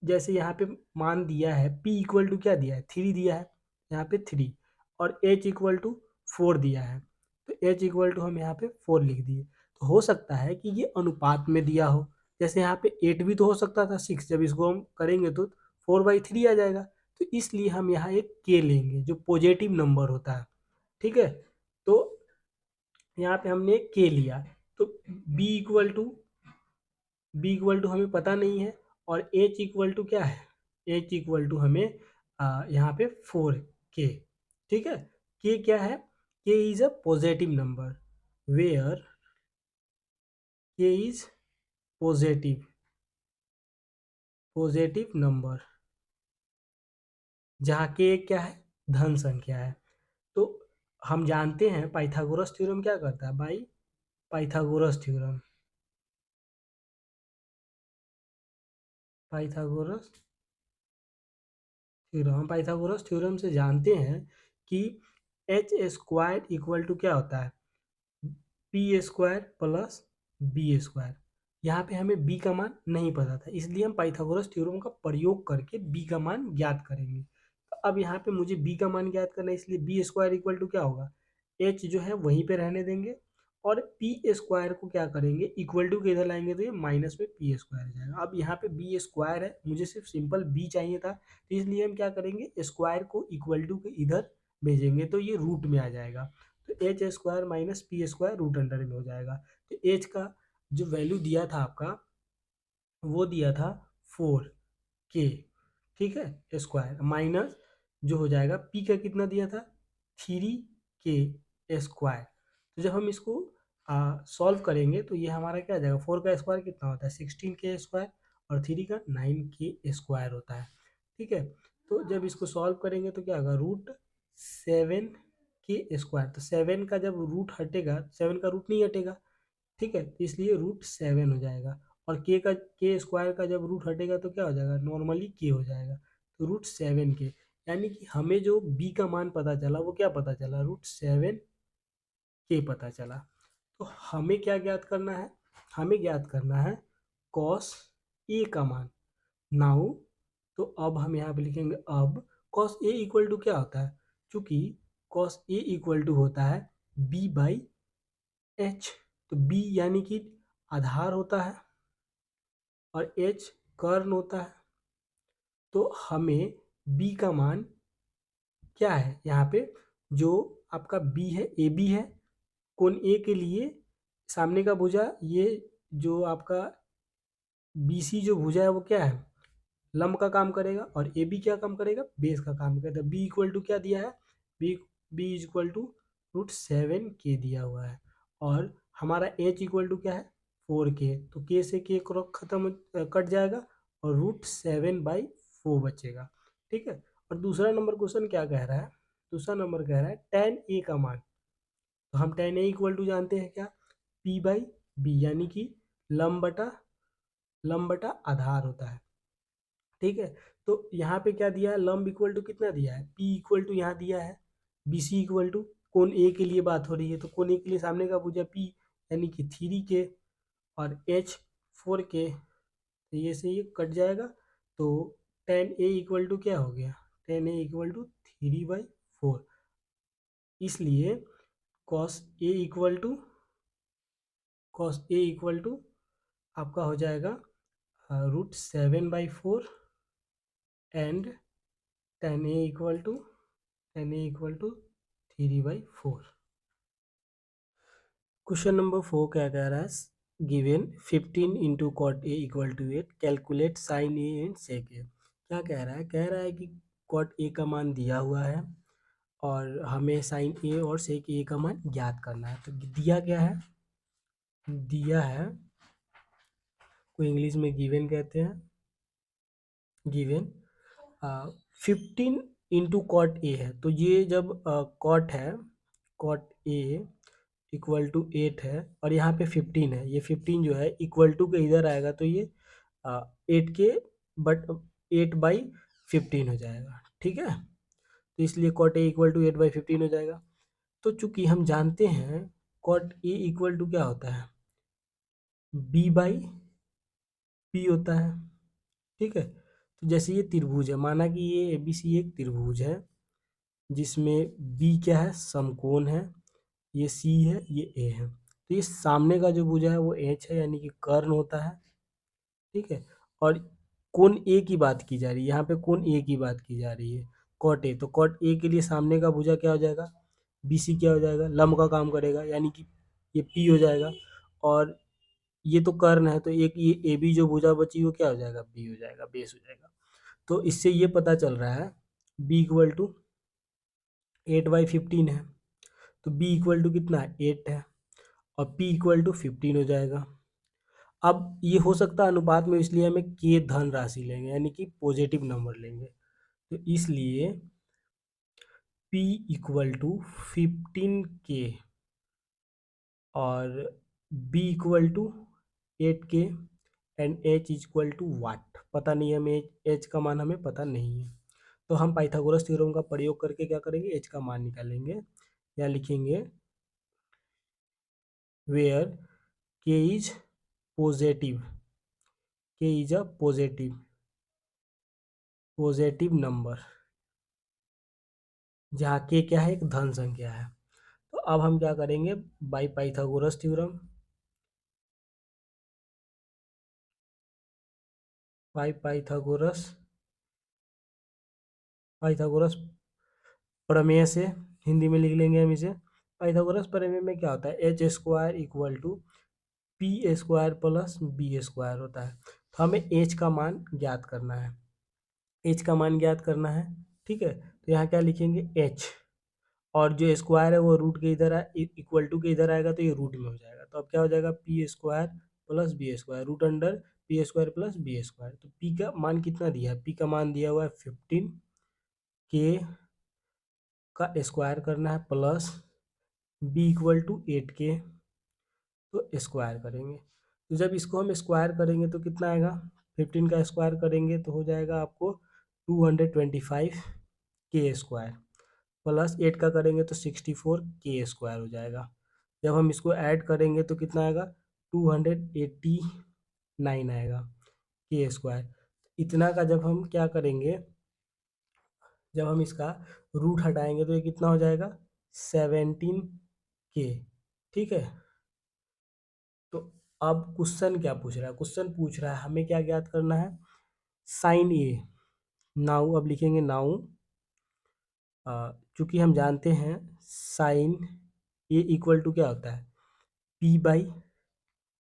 जैसे यहाँ पे मान दिया है, P इक्वल टू क्या दिया है, 3 दिया है, यहाँ पे 3, और H इक्वल टू 4 दिया है, तो H इक्वल टू हम यहाँ पे 4 लिख दिए। तो हो सकता है कि ये अनुपात में दिया हो, जैसे यहाँ पे 8 भी तो हो सकता था 6, जब इसको हम करेंगे तो 4/3 आ जाएगा, तो इसलिए हम यहाँ एक K लेंगे जो पॉजिटिव नंबर होता है। ठीक है, तो यहाँ पे हमने एक K लिया, तो B इक्वल टू हमें पता नहीं है, और H इक्वल टू क्या है, H इक्वल टू हमें यहाँ पे 4K। ठीक है, K क्या है, K is a positive number, where K is positive positive number, जहाँ K क्या है, धन संख्या है। तो हम जानते हैं पाइथागोरस थ्योरम क्या करता है भाई, पाइथागोरस थ्योरम पाइथागोरस थ्योरम हम पाइथागोरस थ्योरम से जानते हैं कि एच स्क्वायर इक्वल टू क्या होता है, P square plus B square. यहाँ पे हमें बी का मान नहीं पता था, इसलिए हम पाइथागोरस थ्योरम का प्रयोग करके बी का मान ज्ञात करेंगे। तो अब यहाँ पे मुझे बी का मान ज्ञात करना है, इसलिए बी स्क्वायर इक्वल टू क्या होगा, एच जो है वहीं पे रहने देंगे, और पी स्क्वायर को क्या करेंगे, इक्वल टू के इधर लाएंगे तो ये माइनस में पी स्क्वायर जाएगा। अब यहाँ पे बी स्क्वायर है, मुझे सिर्फ सिंपल बी चाहिए था, तो इसलिए हम क्या करेंगे, स्क्वायर को इक्वल टू के इधर भेजेंगे तो ये रूट में आ जाएगा, तो H square minus P square root under में हो जाएगा। तो एच का जो वैल्यू दिया था आपका, वो दिया था 4K, ठीक है, स्क्वायर माइनस जो हो जाएगा पी का कितना दिया था, 3K स्क्वायर। तो जब हम इसको सॉल्व करेंगे तो ये हमारा क्या आ जाएगा, 4 का स्क्वायर कितना होता है 16K स्क्वायर, और 3 का 9K स्क्वायर होता है। ठीक है, तो जब इसको सॉल्व करेंगे तो क्या होगा, √7K स्क्वायर, तो 7 का जब रूट हटेगा, 7 का रूट नहीं हटेगा, ठीक है, तो इसलिए √7 हो जाएगा। और के स्क्वायर का जब रूट हटेगा तो क्या हो जाएगा, नॉर्मली के हो जाएगा, तो √7K, यानी कि हमें जो बी का मान पता चला वो क्या पता चला, √7K पता चला। तो हमें क्या ज्ञात करना है, हमें ज्ञात करना है कॉस ए का मान। नाउ तो अब हम यहाँ पे लिखेंगे, अब कॉस ए इक्वल टू क्या होता है, चूंकि कॉस ए इक्वल टू होता है B/H, तो B यानी कि आधार होता है, और एच कर्ण होता है। तो हमें बी का मान क्या है यहाँ पे, जो आपका बी है, ए बी है, कोण ए के लिए सामने का भुजा, ये जो आपका बी सी जो भुजा है वो क्या है, लंब का काम करेगा, और ए बी क्या काम करेगा, बेस का काम करेगा। बी इक्वल टू क्या दिया है, B B is equal to √7 k दिया हुआ है, और हमारा एच इक्वल टू क्या है, 4 k। तो के से के खत्म कट जाएगा, और √7/4 बचेगा। ठीक है। और दूसरा नंबर क्वेश्चन क्या कह रहा है, दूसरा नंबर कह रहा है tan ए का मान। तो हम tan ए इक्वल टू जानते हैं क्या, P/B, यानी कि लंब बटा आधार होता है। ठीक है। तो यहाँ पे क्या दिया है, लंब इक्वल टू कितना दिया है, P इक्वल टू यहाँ दिया है BC इक्वल टू, कोण ए के लिए बात हो रही है, तो कोण ए के लिए सामने का भुजा P, यानी कि 3 k, और H 4 k। तो ये से ये कट जाएगा, तो tan A इक्वल टू क्या हो गया, tan A इक्वल टू 3/4। इसलिए cos A इक्वल टू, आपका हो जाएगा √7/4, and tan A equal to 3/4। Question number 4 क्या कह रहा है, given 15 into cot A equal to 8, calculate sine A and sec A. क्या कह रहा है, कह रहा है कि कॉट ए का मान दिया हुआ है, और हमें साइन ए और सेक ए का मान ज्ञात करना है। तो दिया क्या है, दिया है, को इंग्लिश में गिवन कहते हैं, गिवन 15 इंटू कॉट ए है। तो ये जब कॉट है, कॉट ए इक्वल टू 8 है, और यहाँ पे 15 है, ये 15 जो है इक्वल टू के इधर आएगा, तो ये 8 k बट 8/15 हो जाएगा। ठीक है। तो इसलिए कॉट ए इक्वल टू 8/15 हो जाएगा। तो चूंकि हम जानते हैं कॉट ए इक्वल टू क्या होता है, B/P होता है। ठीक है। तो जैसे ये त्रिभुज है, माना कि ये ABC एक त्रिभुज है, जिसमें B क्या है, समकोण है, ये C है, ये A है। तो ये सामने का जो भुजा है वो H है, यानी कि कर्ण होता है। ठीक है। और कोण A की बात की जा रही है, यहाँ पे कोण A की बात की जा रही है, कॉट A। तो कॉट A के लिए सामने का भुजा क्या हो जाएगा, BC क्या हो जाएगा, लंब का काम करेगा, यानी कि ये P हो जाएगा। और ये तो कर्ण है, तो एक ये AB जो भुजा बची वो क्या हो जाएगा, B हो जाएगा, बेस हो जाएगा। तो इससे ये पता चल रहा है B इक्वल टू 8/15 है, तो B इक्वल टू कितना है, 8 है, और P इक्वल टू 15 हो जाएगा। अब ये हो सकता है अनुपात में, इसलिए हमें K धन राशि लेंगे, यानी कि पॉजिटिव नंबर लेंगे। तो इसलिए P इक्वल टू 15K, और B equal to 8K, and H equal to what, पता नहीं है हमें, H का मान हमें पता नहीं है। तो हम पाइथागोरस थ्योरम का प्रयोग करके क्या करेंगे, H का मान निकालेंगे, या लिखेंगे where K is positive, K is a positive number, जहाँ K क्या है, एक धन संख्या है। तो अब हम क्या करेंगे, by Pythagoras theorem, by Pythagoras प्रमेय से, हिंदी में लिख लेंगे हम इसे। पाइथागोरस प्रमेय में क्या होता है, H² equal to P² plus B² होता है। तो हमें H का मान ज्ञात करना है, H का मान ज्ञात करना है। ठीक है। तो यहाँ क्या लिखेंगे, H, और जो स्क्वायर है वो रूट के इधर इक्वल टू के इधर आएगा, तो ये रूट में हो जाएगा। तो अब क्या हो जाएगा, P² plus B², root under P² plus B²। तो P का मान कितना दिया है, P का मान दिया हुआ है 15, K का स्क्वायर करना है, plus B equal to 8K, तो स्क्वायर करेंगे। तो जब इसको हम स्क्वायर करेंगे तो कितना आएगा, 15 का स्क्वायर करेंगे तो हो जाएगा आपको 225K² प्लस 8 का करेंगे तो 64K² हो जाएगा। जब हम इसको ऐड करेंगे तो कितना आएगा, 289 आएगा K²। इतना का जब हम क्या करेंगे, जब हम इसका रूट हटाएंगे तो ये कितना हो जाएगा, 17K। ठीक है। तो अब क्वेश्चन क्या पूछ रहा है, क्वेश्चन पूछ रहा है हमें क्या ज्ञात करना है, साइन ए। नाउ अब लिखेंगे नाउ, चूंकि हम जानते हैं साइन ए इक्वल टू क्या होता है, पी बाई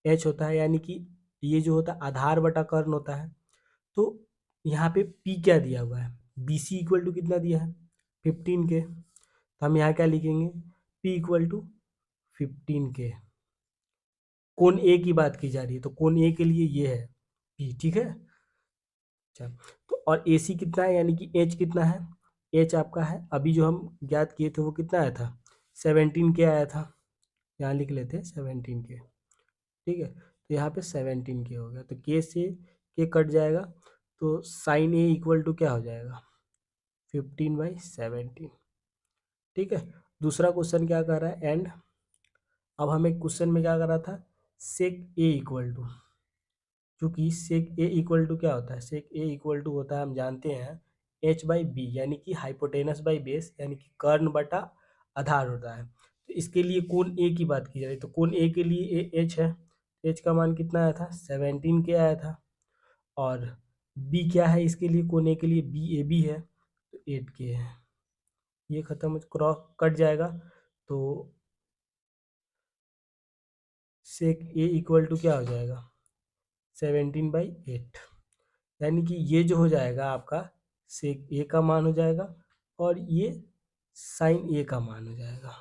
एच होता है, यानी कि ये जो होता है आधार बटा कर्ण होता है। तो यहाँ पे पी क्या दिया हुआ है, बी सी इक्वल टू कितना दिया है, 15 के। तो हम यहाँ क्या लिखेंगे, पी इक्वल टू 15 के। कोण ए की बात की जा रही है, तो कोण ए के लिए ये है पी, ठीक है। अच्छा, तो और ए सी कितना है, यानी कि एच कितना है, एच आपका है अभी जो हम ज्ञात किए थे वो कितना आया था, 17 के आया था। यहाँ लिख लेते हैं 17 के, ठीक है। तो यहाँ पे 17 के हो गया, तो के से के कट जाएगा, तो साइन ए इक्वल टू क्या हो जाएगा, 15/17, ठीक है। दूसरा क्वेश्चन क्या कर रहा है, एंड। अब हमें क्वेश्चन में क्या कर रहा था, सेक ए इक्वल टू, क्योंकि सेक ए इक्वल टू क्या होता है, सेक ए इक्वल टू होता है हम जानते हैं एच बाई बी, यानी कि हाइपोटेनस बाई बेस, यानी कि कर्ण बटा आधार होता है। तो इसके लिए कोण ए की बात की जा रही है, तो कोण ए के लिए ए एच है, एच का मान कितना आया था, 17 के आया था। और बी क्या है इसके लिए, कोण ए के लिए बी ए बी है, तो 8 के है। ये खत्म, क्रॉस कट जाएगा, तो सेक ए इक्वल टू क्या हो जाएगा, 17/8, यानी कि ये जो हो जाएगा आपका सेक ए का मान हो जाएगा, और ये साइन ए का मान हो जाएगा,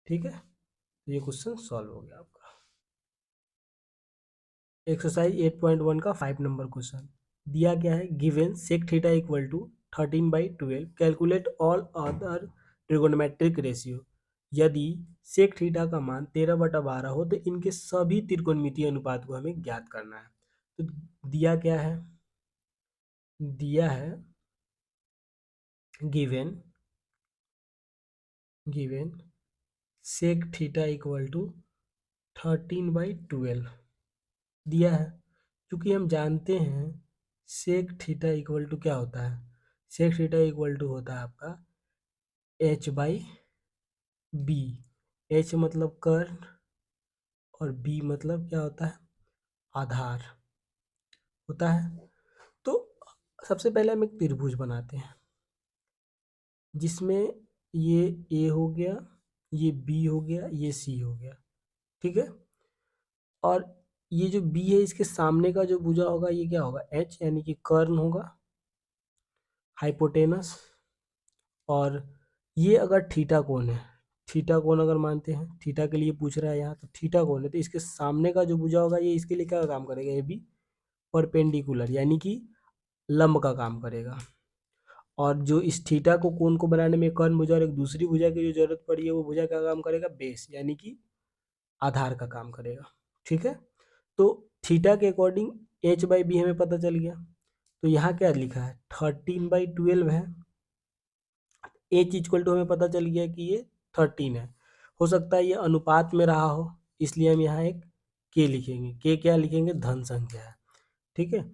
ठीक है। तो ये क्वेश्चन सॉल्व हो गया आपका। एक्सरसाइज 8.1 का 5 नंबर क्वेश्चन दिया गया है, given sec theta equal to 13/12, calculate all other trigonometric ratio. यदि सेक थीटा का मान 13/12 हो तो इनके सभी त्रिकोणमितीय अनुपात को हमें ज्ञात करना है। तो दिया क्या है, दिया है given given sec theta equal to 13/12 दिया है। क्योंकि हम जानते हैं सेक थीटा इक्वल टू क्या होता है, सेक थीटा इक्वल टू होता है आपका एच बाई बी। एच मतलब कर्ण, और बी मतलब क्या होता है, आधार होता है। तो सबसे पहले हम एक त्रिभुज बनाते हैं, जिसमें ये ए हो गया, ये बी हो गया, ये सी हो गया, ठीक है। और ये जो बी है इसके सामने का जो भुजा होगा ये क्या होगा, एच, यानी कि कर्ण होगा, हाइपोटेनस। और ये अगर थीटा कोण है, थीटा कोण अगर मानते हैं, थीटा के लिए पूछ रहा है यहाँ, तो थीटा कोण है तो इसके सामने का जो भुजा होगा ये इसके लिए क्या काम करेगा, ये भी परपेंडिकुलर, यानी कि लंब का काम करेगा। और जो इस थीटा को कोण को बनाने में कर्ण भुजा और एक दूसरी भुजा की जो जरूरत पड़ी है वो भुजा का काम करेगा, बेस, यानी कि आधार का काम करेगा, ठीक है। तो थीटा के अकॉर्डिंग एच बाई बी हमें पता चल गया। तो यहाँ क्या लिखा है, 13/12 है। एच इक्वल टू हमें पता चल गया कि ये 13 है। हो सकता है ये अनुपात में रहा हो, इसलिए हम यहाँ एक के लिखेंगे, के क्या लिखेंगे, धन संख्या है, ठीक है।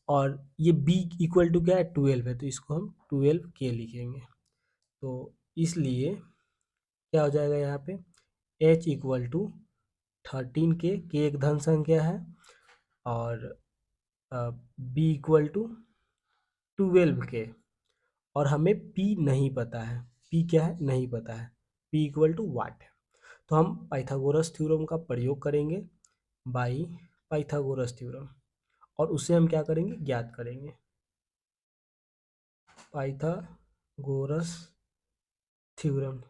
और ये बी इक्वल टू क्या है, 12 है, तो इसको हम 12 के लिखेंगे। तो इसलिए क्या हो जाएगा यहाँ पे, एच इक्वल टू 13 के एक धन संख्या है, और बी इक्वल टू 12 के। और हमें P नहीं पता है, P क्या है, नहीं पता है, P इक्वल टू वाट है। तो हम पाइथागोरस थ्योरम का प्रयोग करेंगे, बाई पाइथागोरस थ्योरम, और उसे हम क्या करेंगे, ज्ञात करेंगे। पाइथागोरस थ्योरम,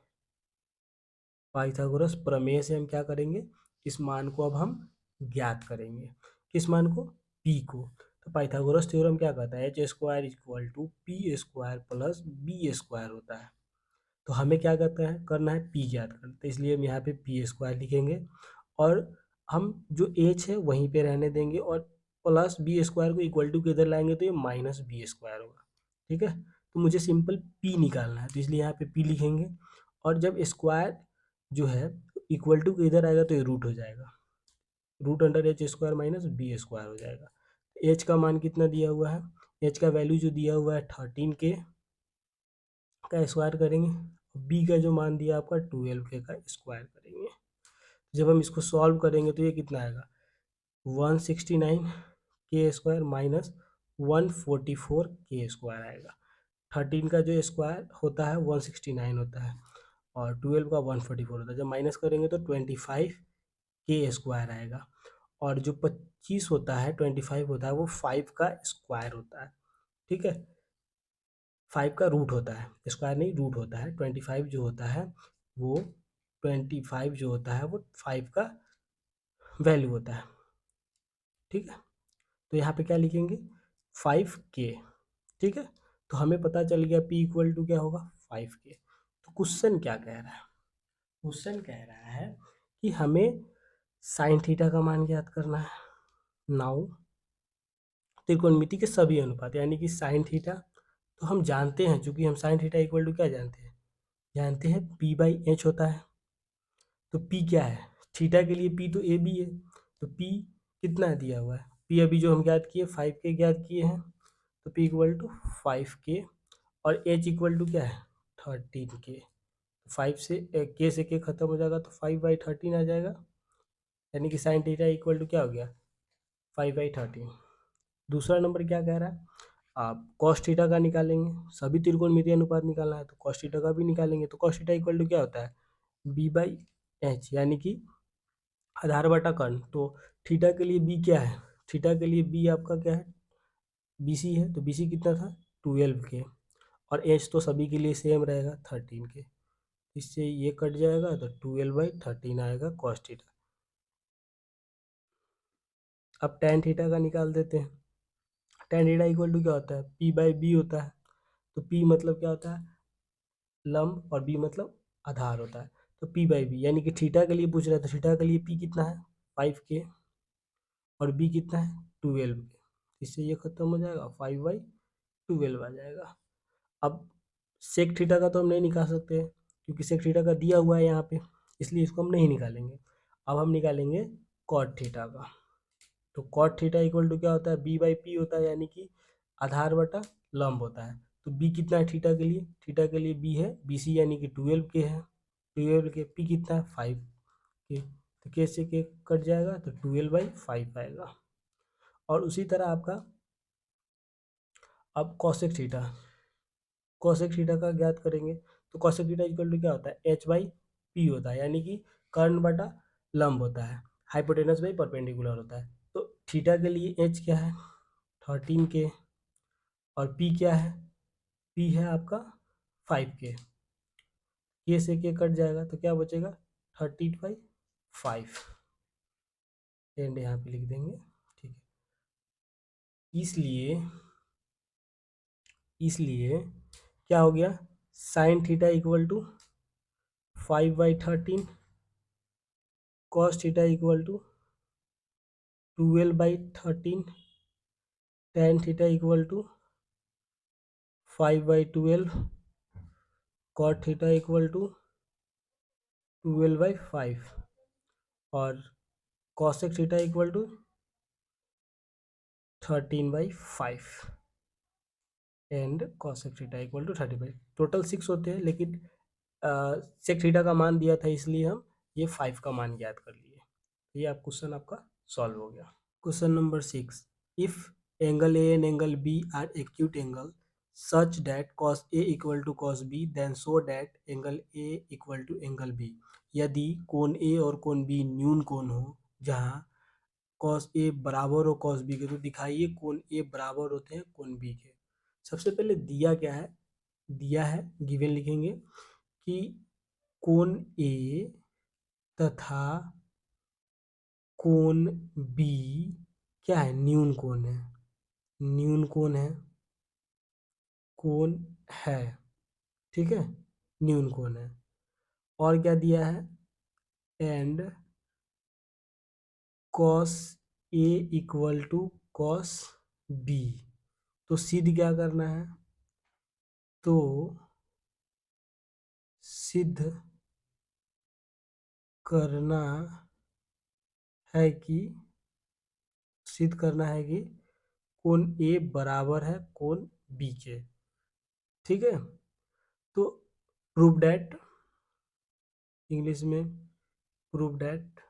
पाइथागोरस प्रमेय से हम क्या करेंगे, इस मान को अब हम ज्ञात करेंगे, किस मान को, P को। तो पाइथागोरस थ्योरम क्या कहता है, H square equal to P square plus B square होता है। तो हमें क्या करता है, करना है पी ज्ञात करना, तो इसलिए हम यहाँ पे पी स्क्वायर लिखेंगे, और हम जो एच है वहीं पे रहने देंगे, और प्लस बी स्क्वायर को इक्वल टू के इधर लाएंगे तो ये माइनस बी स्क्वायर होगा, ठीक है। तो मुझे सिंपल पी निकालना है, तो इसलिए यहाँ पे पी लिखेंगे। और जब स्क्वायर जो है इक्वल टू के इधर आएगा तो ये रूट हो जाएगा, root under H square minus B square हो जाएगा। एच का मान कितना दिया हुआ है, एच का वैल्यू जो दिया हुआ है 13 के का स्क्वायर करेंगे, बी का जो मान दिया आपका 12 के का स्क्वायर करेंगे। जब हम इसको सॉल्व करेंगे तो ये कितना आएगा, 169 के स्क्वायर माइनस 144 के स्क्वायर आएगा। 13 का जो स्क्वायर होता है 169 होता है और 12 का 144 होता है। जब माइनस करेंगे तो 25 के स्क्वायर आएगा और जो 25 होता है 25 होता है वो 5 का स्क्वायर होता है। ठीक है, 5 का रूट होता है, स्क्वायर नहीं रूट होता है। 25 जो होता है वो 25 जो होता है वो 5 का वैल्यू होता है। ठीक है, तो यहाँ पे क्या लिखेंगे 5k। ठीक है, तो हमें पता चल गया p इक्वल टू क्या होगा 5k। तो क्वेश्चन क्या कह रहा है, क्वेश्चन कह रहा है कि हमें साइन थीटा का मान ज्ञात करना है। नाउ त्रिकोणमिति के सभी अनुपात यानी कि साइन थीटा तो हम जानते हैं, चूंकि हम साइन थीटा इक्वल टू क्या जानते हैं p बाई एच होता है। तो p क्या है, थीटा के लिए p तो ए बी है, तो p कितना दिया हुआ है, p अभी जो हम ज्ञात किए 5k ज्ञात किए हैं, तो p इक्वल टू 5k और h इक्वल टू क्या है 13k। 5 से k से k खत्म हो जाएगा तो 5/13 आ जाएगा, यानी कि साइन थीटा इक्वल टू क्या हो गया 5/13। दूसरा नंबर क्या कह रहा है, आप कॉस थीटा का निकालेंगे, सभी त्रिकोणमितीय अनुपात निकालना है तो कॉस थीटा का भी निकालेंगे। तो कॉस थीटा इक्वल टू क्या होता है b/h यानी कि आधार बटा कर्ण। तो थीटा के लिए b क्या है, थीटा के लिए b आपका क्या है bc है, तो bc कितना था 12k और h तो सभी के लिए सेम रहेगा 13k। इससे ये कट जाएगा तो 12/13 आएगा कॉस थीटा। अब tan थीटा का निकाल देते हैं। tan थीटा इक्वल टू क्या होता है p/b होता है। तो p मतलब क्या होता है लंब और b मतलब आधार होता है। तो p/b यानी कि थीटा के लिए पूछ रहा है तो थीटा के लिए p कितना है 5k और b कितना है 12k। इससे ये खत्म हो जाएगा 5/12 आ जाएगा। अब सेक थीटा का तो हम नहीं निकाल सकते क्योंकि सेक थीटा का दिया हुआ है यहाँ पे, इसलिए इसको हम नहीं निकालेंगे। अब हम निकालेंगे कॉट थीटा का। तो कॉट थीटा इक्वल टू क्या होता है b/p होता है यानी कि आधार बटा लंब होता है। तो b कितना है थीटा के लिए, थीटा के लिए b है bc यानी कि 12k है, 12k p कितना है 5k। तो k से k कट जाएगा तो 12/5 आएगा। और उसी तरह आपका अब कॉसेक थीटा, कॉसेक थीटा का ज्ञात करेंगे। तो कॉसेक थीटा इक्वल टू क्या होता है h/p होता है यानी कि कर्ण बटा लंब होता है, हाइपोटेनस बाई परपेंडिकुलर होता है। तो थीटा के लिए h क्या है 13k और p क्या है p है आपका 5k। k से k कट जाएगा तो क्या बचेगा 13/5 एंड यहाँ पे लिख देंगे। ठीक है, इसलिए इसलिए क्या हो गया sine theta equal to 5/13, cos theta equal to 12/13, tan theta equal to 5/12, cot theta equal to 12/5 और cosec theta equal to 13/5 and cosec theta equal to 30/5। Total 6 होते हैं लेकिन सेक थीटा का मान दिया था इसलिए हम ये 5 का मान ज्ञात कर लिए। ये आप क्वेश्चन आपका सॉल्व हो गया। Question number 6. If angle A and angle B are acute angle such that cos A equal to cos B, then show that angle A equal to angle B. यदि कोण A और कोण B न्यून कोण हो जहाँ cos A बराबर हो cos B के, तो दिखाइए कोण A बराबर होते हैं कोण B के। सबसे पहले दिया क्या है, दिया है गिवन लिखेंगे कि कोण A तथा कोण B क्या है न्यून कोण है, न्यून कोण है, कोण है। ठीक है, न्यून कोण है। और क्या दिया है and cos A equal to cos B. तो सिद्ध क्या करना है, तो सिद्ध करना है कि सिद्ध करना है कि कोण ए बराबर है कोण बी के। ठीक है, तो प्रूव डैट इंग्लिश में प्रूव दैट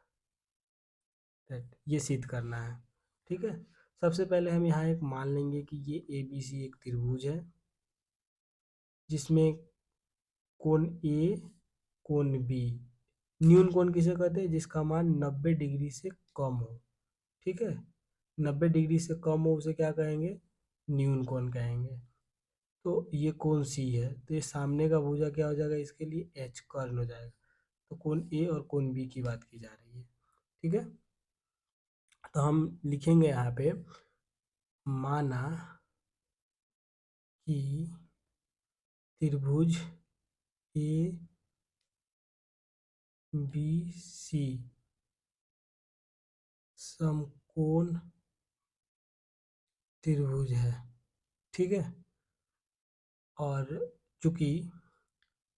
ये सिद्ध करना है। ठीक है, सबसे पहले हम यहाँ एक मान लेंगे कि ये ए बी सी एक त्रिभुज है जिसमें कोण ए कोण बी, न्यून कोण किसे कहते हैं, जिसका मान 90 डिग्री से कम हो। ठीक है, 90 डिग्री से कम हो उसे क्या कहेंगे, न्यून कोण कहेंगे। तो ये कोण सी है, तो ये सामने का भुजा क्या हो जाएगा, इसके लिए एच कर्ण हो जाएगा। तो कोण ए और कोण बी की बात की जा रही है। ठीक है, तो हम लिखेंगे यहाँ पे, माना कि त्रिभुज ए बी सी समकोण त्रिभुज है। ठीक है, और चूंकि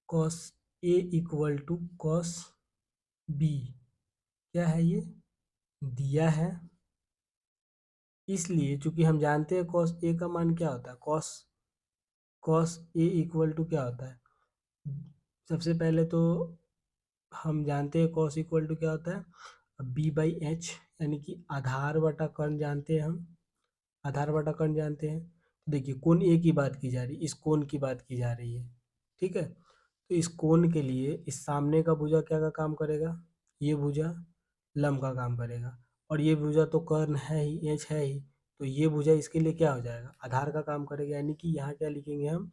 cos A equal to cos B क्या है, ये दिया है, इसलिए चूंकि हम जानते हैं cos ए का मान क्या होता है, cos ए इक्वल टू क्या होता है, सबसे पहले तो हम जानते हैं cos इक्वल टू क्या होता है, बी बाई एच, यानी कि आधार बटा कर्ण जानते हैं हम, आधार बटा कर्ण जानते हैं। तो देखिए कोण ए की बात की जा रही है, इस कोण की बात की जा रही है। ठीक है, तो इस कोण के लिए इस सामने का भुजा क्या का काम करेगा, ये भुजा लंब का काम करेगा, और ये भुजा तो कर्ण है ही, एच है ही, तो ये भुजा इसके लिए क्या हो जाएगा, आधार का काम करेगा, यानी कि यहाँ क्या लिखेंगे हम,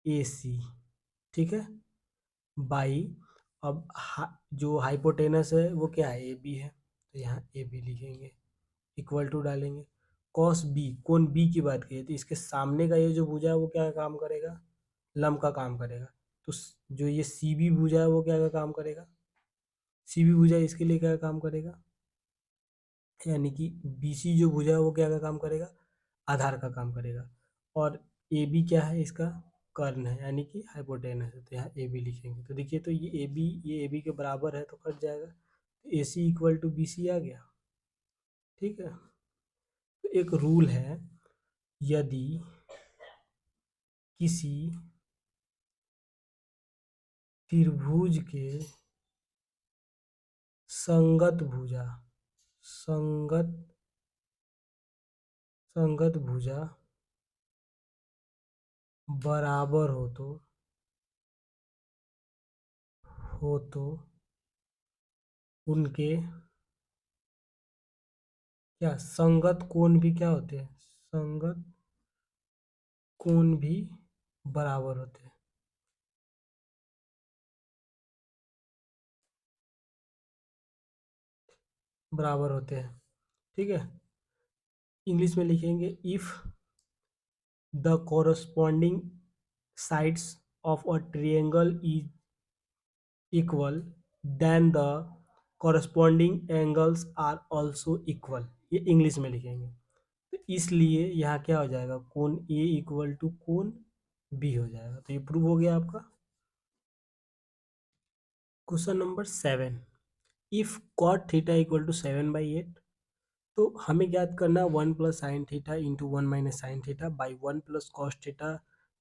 ए सी। ठीक है, बाई, अब जो हाइपोटेनस है वो क्या है, ए बी है, तो यहाँ ए बी लिखेंगे, इक्वल टू डालेंगे, कॉस बी, कोण बी की बात की है, तो इसके सामने का ये जो भुजा है वो क्या काम करेगा, लंब का काम करेगा। तो जो ये सी बी भुजा है वो क्या का काम करेगा, सी बी भुजा इसके लिए क्या काम करेगा, यानी कि बी सी जो भुजा है वो क्या का काम करेगा, आधार का काम करेगा। और ए बी क्या है, इसका कर्ण है, यानी कि हाइपोटेनस है, तो यहाँ ए बी लिखेंगे। तो देखिए, तो ये ए बी के बराबर है तो कट जाएगा, तो A C equal to B C आ गया। ठीक है, तो एक रूल है, यदि किसी त्रिभुज के संगत भुजा संगत संगत भुजा बराबर हो तो उनके क्या संगत कोण भी क्या होते हैं, संगत कोण भी बराबर होते हैं। बराबर होते हैं। ठीक है, इंग्लिश में लिखेंगे, if the corresponding sides of a triangle is equal then the corresponding angles are also equal, ये इंग्लिश में लिखेंगे। तो इसलिए यहाँ क्या हो जाएगा, कोण ए इक्वल टू कोण बी हो जाएगा। तो ये प्रूव हो गया आपका। Question number 7, if cot theta equal to 7/8, तो हमें ज्ञात करना 1 + sin theta into 1 - sin theta by 1 + cos theta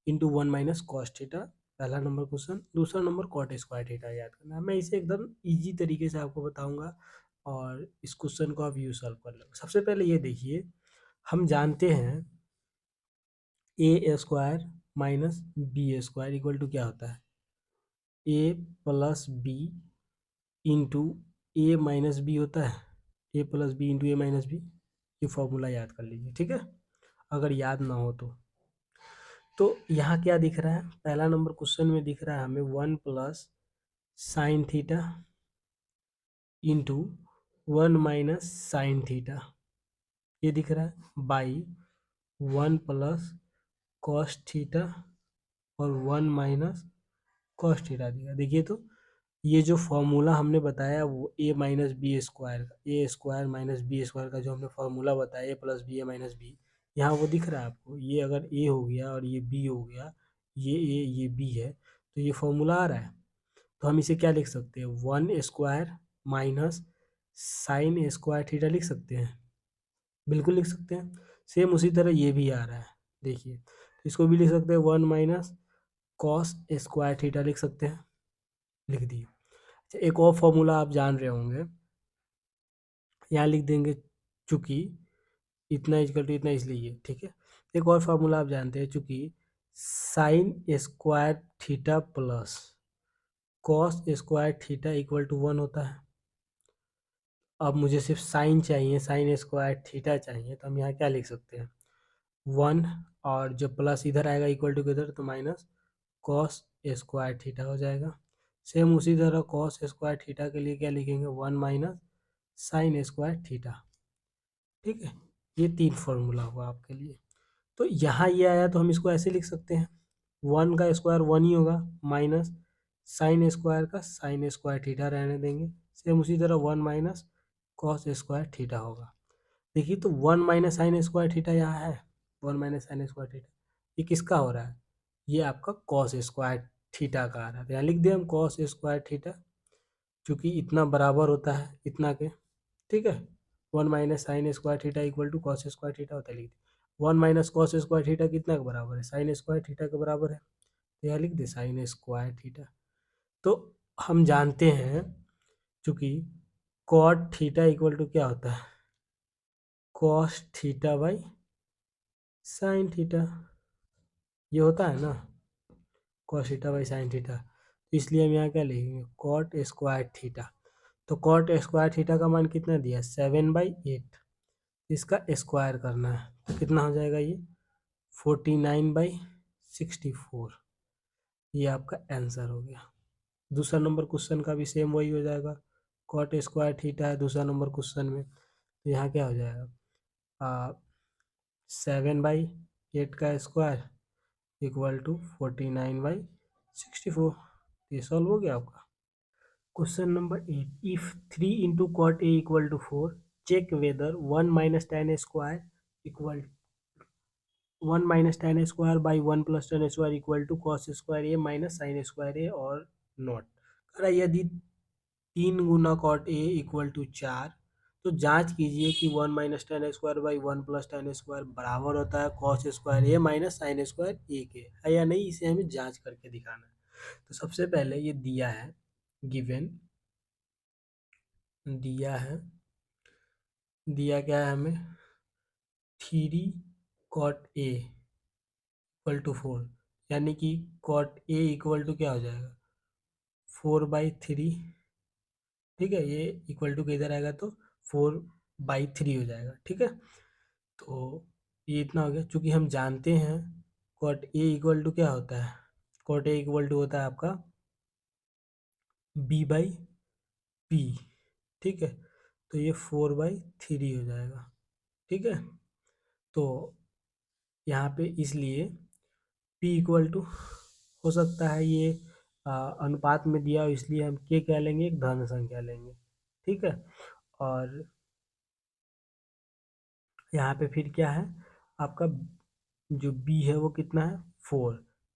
into 1 - cos theta, पहला नंबर क्वेश्चन। दूसरा नंबर कॉट स्क्वायर थीटा याद करना है। मैं इसे एकदम इजी तरीके से आपको बताऊंगा और इस क्वेश्चन को आप यू सॉल्व कर लो। सबसे पहले ये देखिए, हम जानते हैं a² minus b² equal to क्या होता है, a plus B into A minus B होता है, A plus B into A minus B, ये फॉर्मूला याद कर लीजिए। ठीक है, अगर याद ना हो तो यहाँ क्या दिख रहा है, पहला नंबर क्वेश्चन में दिख रहा है हमें 1 + sin theta into 1 - sin theta, ये दिख रहा है, बाई 1 + cos थीटा और 1 - cos थीटा दिया। देखिए, तो ये जो फॉर्मूला हमने बताया वो a - b² का जो हमने फॉर्मूला बताया, a + b a - b, यहाँ वो दिख रहा है आपको, ये अगर a हो गया और ये b हो गया, ये a ये b है, तो ये फॉर्मूला आ रहा है। तो हम इसे क्या लिख सकते हैं, 1² माइनस sin² थीटा लिख सकते हैं, बिल्कुल लिख सकते हैं। सेम उसी तरह ये भी आ रहा है, देखिए, तो इसको भी लिख सकते हैं, 1 - cos² थीटा लिख सकते हैं, लिख दिए। एक और फॉर्मूला आप जान रहे होंगे, यहाँ लिख देंगे चूंकि इतना इक्वल टू इतना इसलिए, ठीक है। एक और फार्मूला आप जानते हैं, चूंकि sine square theta plus cos square theta equal to 1 होता है। अब मुझे सिर्फ साइन चाहिए, साइन स्क्वायर थीटा चाहिए, तो हम यहाँ क्या लिख सकते हैं, 1, और जब प्लस इधर आएगा इक्वल टू किधर, तो माइनस कॉस स्क्वायर थीटा हो जाएगा। सेम उसी तरह कॉस स्क्वायर थीटा के लिए क्या लिखेंगे, 1 माइनस साइन स्क्वायर थीटा, ठीक है। ये 3 फॉर्मूला हुआ आपके लिए। तो यहाँ ये आया तो हम इसको ऐसे लिख सकते हैं, 1 का स्क्वायर 1 ही होगा, माइनस साइन स्क्वायर का साइन स्क्वायर थीटा रहने देंगे। सेम उसी तरह 1 माइनस कॉस स्क्वायर थीटा होगा। देखिए तो 1 माइनस साइन स्क्वायर थीटा यहाँ है, 1 माइनस साइन स्क्वायर थीटा, ये किसका हो रहा है, ये आपका कॉस स्क्वायर थीटा का आ रहा है। तो यहाँ लिख दिया हम कॉस स्क्वायर थीटा, चूँकि इतना बराबर होता है इतना के, ठीक है। 1 minus sine square theta equal to cos square theta होता है, लिख दिया। 1 माइनस कॉस स्क्वायर थीटा कितना के बराबर है, साइन स्क्वायर थीटा के बराबर है, तो यहाँ लिख दे साइन स्क्वायर थीटा। तो हम जानते हैं, चूँकि कॉट थीटा इक्वल टू क्या होता है, cos theta by sine theta, ये होता है ना, cos theta by sine theta. तो इसलिए हम यहाँ क्या लिखेंगे, कॉट स्क्वायर थीटा। तो कॉट स्क्वायर थीटा का मान कितना दिया, 7/8, इसका स्क्वायर करना है, तो कितना हो जाएगा ये, 49/64। ये आपका आंसर हो गया। दूसरा नंबर क्वेश्चन का भी सेम वही हो जाएगा, कॉट स्क्वायर थीटा है दूसरा नंबर क्वेश्चन में, तो यहाँ क्या हो जाएगा, 7/8 का स्क्वायर इक्वल टू 49/64। ये सॉल्व हो गया आपका। Question number 8, if 3 into cot A equal to 4, check whether 1 minus tan square equal 1 minus tan square by 1 plus tan square equal to cos square A minus sine square A or not. अरे यदि 3 गुना cot A equal to 4, तो जांच कीजिए कि 1 minus tan square by 1 plus tan square बराबर होता है cos square A minus sine square ए के, है या नहीं, इसे हमें जांच करके दिखाना है। तो सबसे पहले ये दिया है, गिवन दिया है, दिया क्या है हमें, 3 कॉट ए इक्वल टू 4, यानी कि कॉट ए इक्वल टू क्या हो जाएगा, 4/3, ठीक है। ये इक्वल टू किधर आएगा, तो 4/3 हो जाएगा, ठीक है। तो ये इतना हो गया, चूंकि हम जानते हैं कॉट ए इक्वल टू क्या होता है, कॉट ए इक्वल टू होता है आपका b/p, ठीक है। तो ये 4/3 हो जाएगा, ठीक है। तो यहाँ पे इसलिए p इक्वल टू हो सकता है ये अनुपात में दिया हो, इसलिए हम k क्या लेंगे, एक धन संख्या लेंगे, ठीक है। और यहाँ पे फिर क्या है आपका, जो b है वो कितना है 4,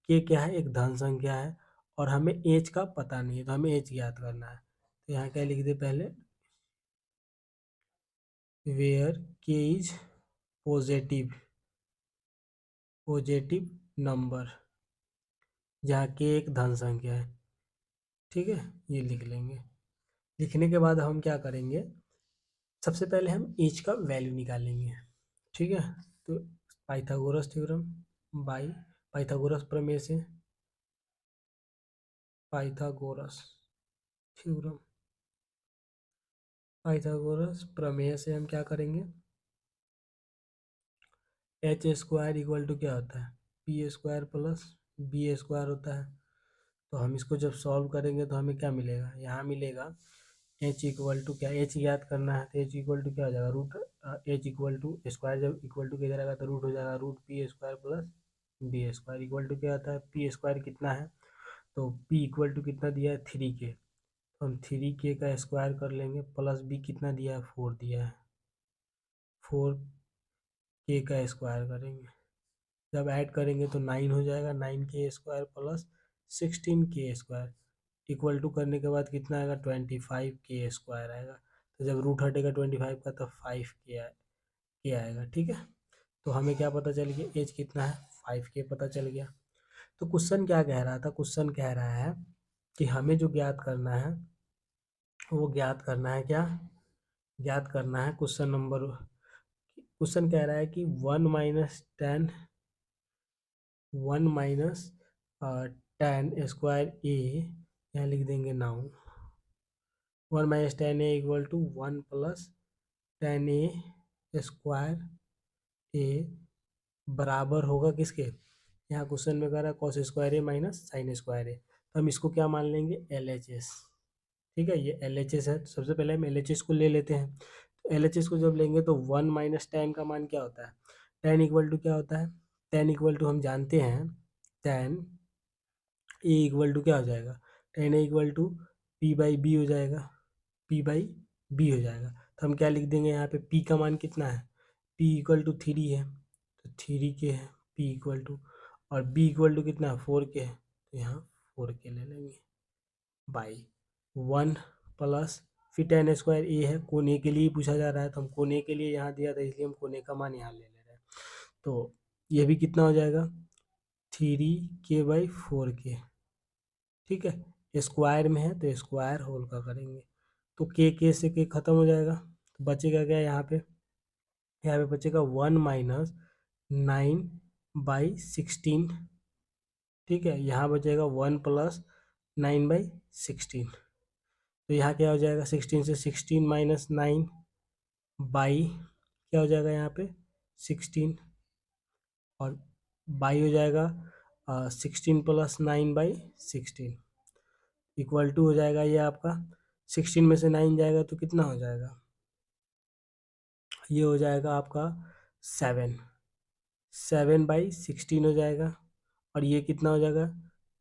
k क्या है, एक धन संख्या है, और हमें एच का पता नहीं है, तो हमें एच ज्ञात करना है। तो यहाँ क्या लिख दे पहले, where k is positive, positive number, जहाँ k एक धन संख्या है, ठीक है। ये लिख लेंगे। लिखने के बाद हम क्या करेंगे, सबसे पहले हम एच का वैल्यू निकालेंगे, ठीक है। तो पाइथागोरस थ्योरम बाई पाइथागोरस प्रमेय से, पाइथागोरस थ्योरम, पाइथागोरस प्रमेय से हम क्या करेंगे, एच स्क्वायर इक्वल टू क्या होता है, P square plus B square होता है। तो हम इसको जब सॉल्व करेंगे तो हमें क्या मिलेगा, यहाँ मिलेगा एच इक्वल टू क्या, एच याद करना है, तो एच इक्वल टू क्या हो जाएगा, root H equal to square, जब इक्वल टू किधर आएगा तो रूट हो जाएगा, root P square plus B square equal to क्या आता है, पी स्क्वायर कितना है, तो पी इक्वल टू कितना दिया है 3k, तो हम 3k का स्क्वायर कर लेंगे, प्लस बी कितना दिया है 4 दिया है, 4k का स्क्वायर करेंगे, जब ऐड करेंगे तो 9 हो जाएगा, 9k square plus 16k square equal to करने के बाद कितना आएगा, 25k स्क्वायर आएगा। तो जब रूट हटेगा 25 का तो 5k आएगा, ठीक है। तो हमें क्या पता चल गया, एज कितना है 5k पता चल गया। तो क्वेश्चन क्या कह रहा था, क्वेश्चन कह रहा है कि हमें जो ज्ञात करना है वो ज्ञात करना है। क्या ज्ञात करना है? क्वेश्चन कह रहा है कि 1 - 10 यहाँ लिख देंगे नाउ। 1 - 10 इक्वल टू 1 + 10 स्क्वायर बराबर होगा किसके? यहाँ क्वेश्चन में कह रहा है cos square minus sine square तो हम इसको क्या मान लेंगे? LHS। ठीक है, ये LHS है। तो सबसे पहले हम LHS को ले लेते हैं। तो LHS को जब लेंगे तो 1 - 10 का मान क्या होता है? 10 क्या होता है? 10 हम जानते हैं 10 A क्या हो जाएगा? 10 A P/B हो जाएगा। P/B हो जाएगा। तो हम क्या लिख देंगे यहाँ पे? P का मान कितना है? P = 3 है तो 3K है P और B कितना है? 4K है तो यहाँ 4K ले लेंगे बाई 1 + फिर 10 स्क्वायर है। कोण ए के लिए पूछा जा रहा है तो हम कोण ए के लिए यहाँ दिया था इसलिए हम कोण ए का मान यहाँ ले रहे हैं। तो ये भी कितना हो जाएगा? 3K/4K। ठीक है, स्क्वायर में है तो स्क्वायर होल का करेंगे तो के से के खत्म हो जाएगा। तो बचेगा क्या यहाँ पे? यहाँ पे बचेगा 1 - 9/16। ठीक है, यहाँ बचेगा 1 + 9/16। तो यहाँ क्या हो जाएगा? 16 से 16 - 9 बाई क्या हो जाएगा यहाँ पे? 16 और बाई हो जाएगा 16 + 9/16 इक्वल टू हो जाएगा ये आपका 16 में से 9 जाएगा तो कितना हो जाएगा? ये हो जाएगा आपका 7/16 हो जाएगा और ये कितना हो जाएगा?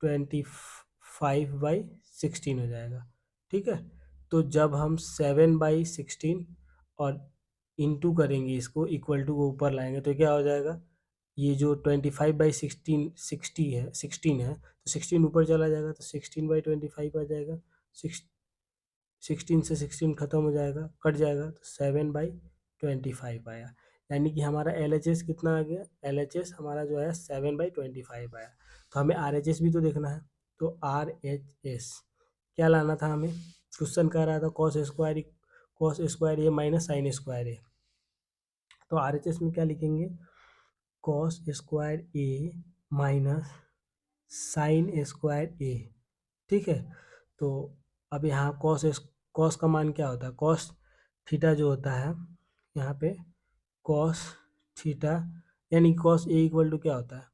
25/16 हो जाएगा। ठीक है, तो जब हम 7/16 और इंटू करेंगे इसको इक्वल टू को ऊपर लाएंगे तो क्या हो जाएगा? ये जो 25/16 16 है तो 16 ऊपर चला जाएगा तो 16/25 आ जाएगा। 16 से 16 खत्म हो जाएगा, कट जाएगा तो 7/25 आया। यानी कि हमारा LHS कितना आ गया? LHS हमारा जो है 7/25 आया। तो हमें RHS भी तो देखना है। तो RHS क्या लाना था हमें? क्वेश्चन कह रहा था cos square A minus sine square A. तो RHS में क्या लिखेंगे? Cos square A minus sine square ए। ठीक है, तो अब यहाँ कॉस का मान क्या होता है? कॉस थीटा जो होता है यहाँ पे कॉस थीटा यानी कॉस ए इक्वल टू क्या होता है?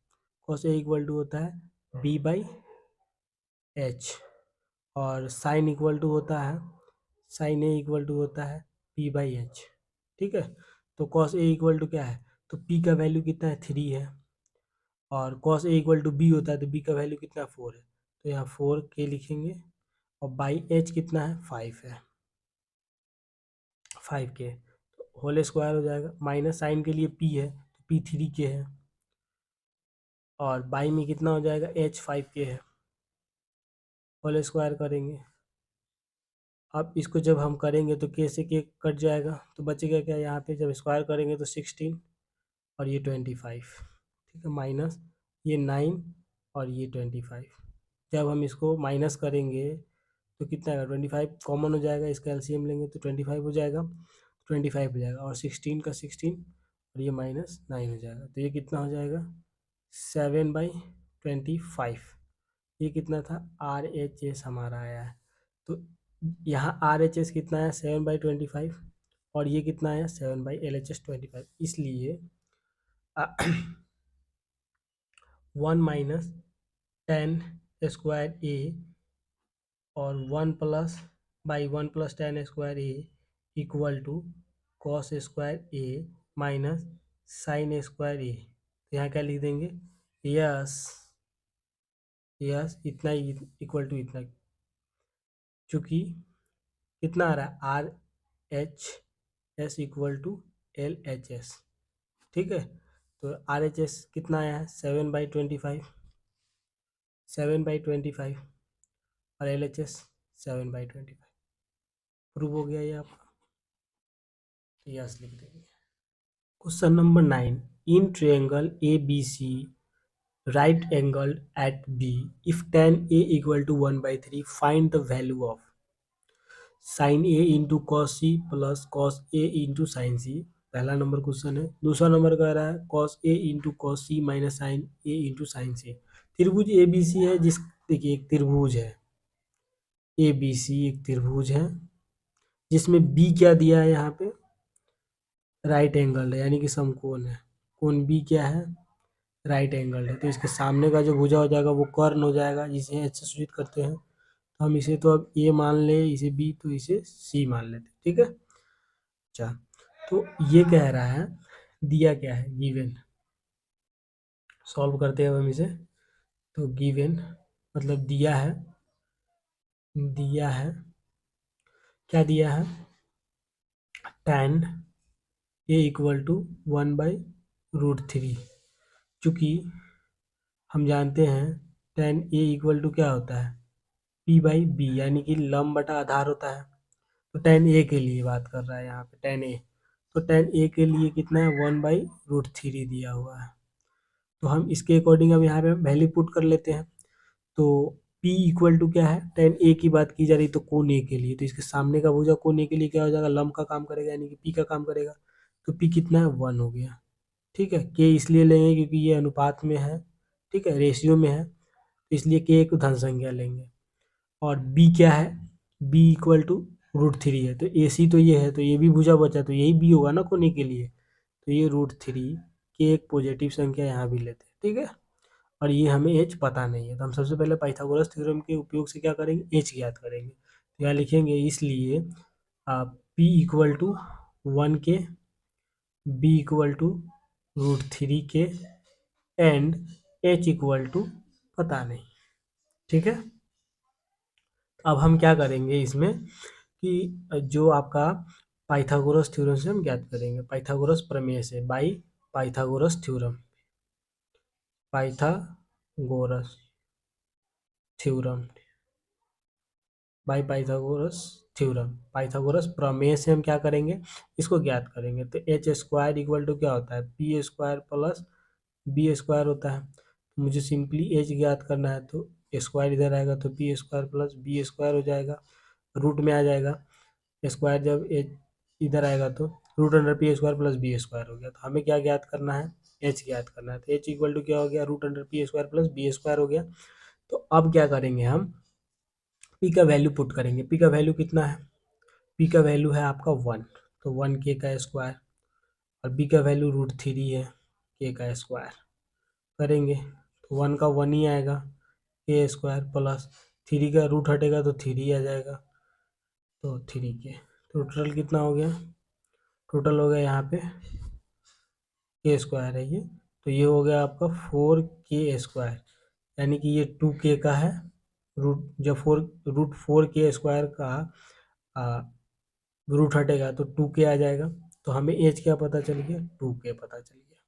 कॉस ए इक्वल टू होता है B/H और साइन इक्वल टू होता है साइन ए इक्वल टू होता है P/H। ठीक है, तो कॉस ए इक्वल टू क्या है? तो P का वैल्यू कितना है? 3 है और cos A equal to B होता है तो B का वैल्यू कितना? 4 है तो यहाँ 4K लिखेंगे और बाई H कितना है? 5 है 5K तो होल स्क्वायर हो जाएगा। माइनस साइन के लिए P है तो P 3K है और बाई में कितना हो जाएगा? H 5K है। होल स्क्वायर करेंगे। अब इसको जब हम करेंगे तो K से K कट जाएगा तो बचेगा क्या? यहाँ पे जब स्क्वायर करेंगे तो 16 और ये 25। ठीक है, माइनस ये 9 और ये 25। जब हम इसको माइनस करेंगे तो कितना आएगा? 25 कॉमन हो जाएगा, इसका LCM लेंगे तो 25 हो जाएगा। 25 हो जाएगा और 16 का 16 और ये -9 हो जाएगा तो ये कितना हो जाएगा? 7/25। ये कितना था? RHS हमारा आया है। तो यहाँ RHS कितना है? 7/25 और ये कितना है? 7/LHS 25। इसलिए 1 - 10 स्क्वायर ए और 1 + 10 square A equal to cos square A minus sine square A. तो यहाँ क्या लिख देंगे? यस यस इतना ही इक्वल टू इतना, चूँकि कितना आ रहा है? RHS equal to LHS। ठीक है, तो RHS कितना आया है? 7/25 और LHS 7/25। प्रूव हो गया ये आपका। यस लिख देंगे। Question number 9, in triangle ABC right angled at B, if tan A equal to 1/3, find the value of sine A into cos C plus cos A into sine C, पहला नंबर question है। दूसरा नंबर कह रहा है cos A into cos C minus sine A into sine C. त्रिभुज A B सी है, जिस देखिए एक त्रिभुज है ए बी सी, एक त्रिभुज है जिसमें बी क्या दिया है यहाँ पे, राइट एंगल है यानी कि समकोण है। कोण बी क्या है, राइट एंगल है। तो इसके सामने का जो भुजा हो जाएगा वो कर्ण हो जाएगा, जिसे एच से सूचित करते हैं। तो हम इसे तो अब ए मान ले, इसे बी, तो इसे सी मान लेते, ठीक है। अच्छा, तो ये कह रहा है दिया क्या है, गिवन। सॉल्व करते हैं अब हम इसे। तो गिवन मतलब दिया है क्या दिया है, tan ए इक्वल टू 1/√3। चूँकि हम जानते हैं tan ए इक्वल टू क्या होता है, p/b, यानी कि लंब बटा आधार होता है। तो tan ए के लिए बात कर रहा है यहाँ पे, tan ए। तो tan ए के लिए कितना है, 1/√3 दिया हुआ है। तो हम इसके अकॉर्डिंग अब यहाँ पे वैल्यू पुट कर लेते हैं। तो P इक्वल टू क्या है, tan ए की बात की जा रही तो कोण ए के लिए, तो इसके सामने का भुजा कोण ए के लिए क्या हो जाएगा, लंब का काम करेगा यानी कि P का काम करेगा। तो P कितना है, 1 हो गया, ठीक है। K इसलिए लेंगे क्योंकि ये अनुपात में है, ठीक है, रेशियो में है, तो इसलिए K को धन संख्या लेंगे। और B क्या है, B इक्वल टू √3 है। तो AC तो ये है, तो ये भी भुजा बचा, तो यही B होगा ना कोण ए के लिए। तो ये √3 की एक पॉजिटिव संख्या यहाँ भी लेते हैं, ठीक है। और ये हमें एच पता नहीं है, तो हम सबसे पहले पाइथागोरस थ्योरम के उपयोग से क्या करेंगे, एच ज्ञात करेंगे। तो यहाँ लिखेंगे इसलिए P इक्वल टू 1 के, B इक्वल टू √3 के, एंड H इक्वल टू पता नहीं, ठीक है। अब हम क्या करेंगे इसमें कि जो आपका पाइथागोरस थ्योरम से हम ज्ञात करेंगे, पाइथागोरस प्रमेय से, by Pythagoras theorem, Pythagoras theorem by Pythagoras theorem, Pythagoras प्रमेय से हम क्या करेंगे, इसको ज्ञात करेंगे। तो एच स्क्वायर इक्वल टू क्या होता है, P square plus B square होता है। तो मुझे सिंपली एच ज्ञात करना है, तो स्क्वायर इधर आएगा तो P square plus B square हो जाएगा, रूट में आ जाएगा। स्क्वायर जब एच इधर आएगा तो root under P square plus B square हो गया। तो हमें क्या ज्ञात करना है, एच ज्ञात करना है। तो एच इक्वल टू क्या हो गया, root under P square plus B square हो गया। तो अब क्या करेंगे, हम पी का वैल्यू पुट करेंगे। पी का वैल्यू कितना है, पी का वैल्यू है आपका 1, तो 1 के का स्क्वायर, और बी का वैल्यू √3 है, के का स्क्वायर करेंगे तो 1 का 1 ही आएगा, के स्क्वायर प्लस 3 का रूट हटेगा तो 3 आ जाएगा, तो 3 के। तो टोटल कितना हो गया, टोटल हो गया यहाँ पे के स्क्वायर है ये, तो ये हो गया आपका 4 के स्क्वायर, यानी कि ये 2 के का है, जब √4 के स्क्वायर का रूट हटेगा तो 2 के आ जाएगा। तो हमें एच क्या पता चल गया, 2 के पता चल गया,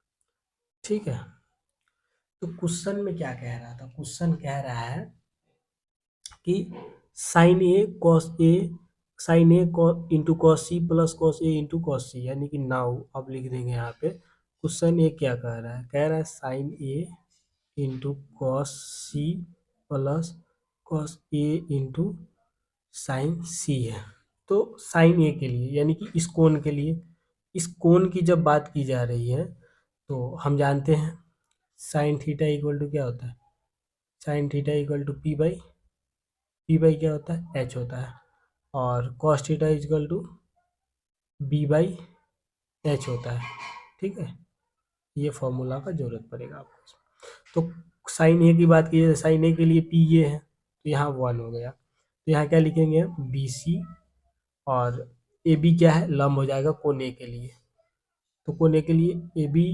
ठीक है। तो क्वेश्चन में क्या कह रहा था, क्वेश्चन कह रहा है कि sine A into cos C plus cos A into cos C, यानी कि नाउ अब लिख देंगे यहाँ पे। क्वेश्चन ए क्या कह रहा है, कह रहा है sine A into cos C plus cos A into sine C है। तो साइन ए के लिए यानी कि इस कोण के लिए, इस कोण की जब बात की जा रही है तो हम जानते हैं साइन थीटा इक्वल टू क्या होता है, sine theta equal to P by क्या होता है, एच होता है। और cos theta equal to b/h होता है, ठीक है। ये फॉर्मूला का जरूरत पड़ेगा आपको। तो साइन ए की बात की जाए, साइन ए के लिए पी ये है, तो यहाँ 1 हो गया। तो यहाँ क्या लिखेंगे, बी सी, और ए बी क्या है, लंब हो जाएगा कोण ए के लिए। तो कोण ए के लिए ए बी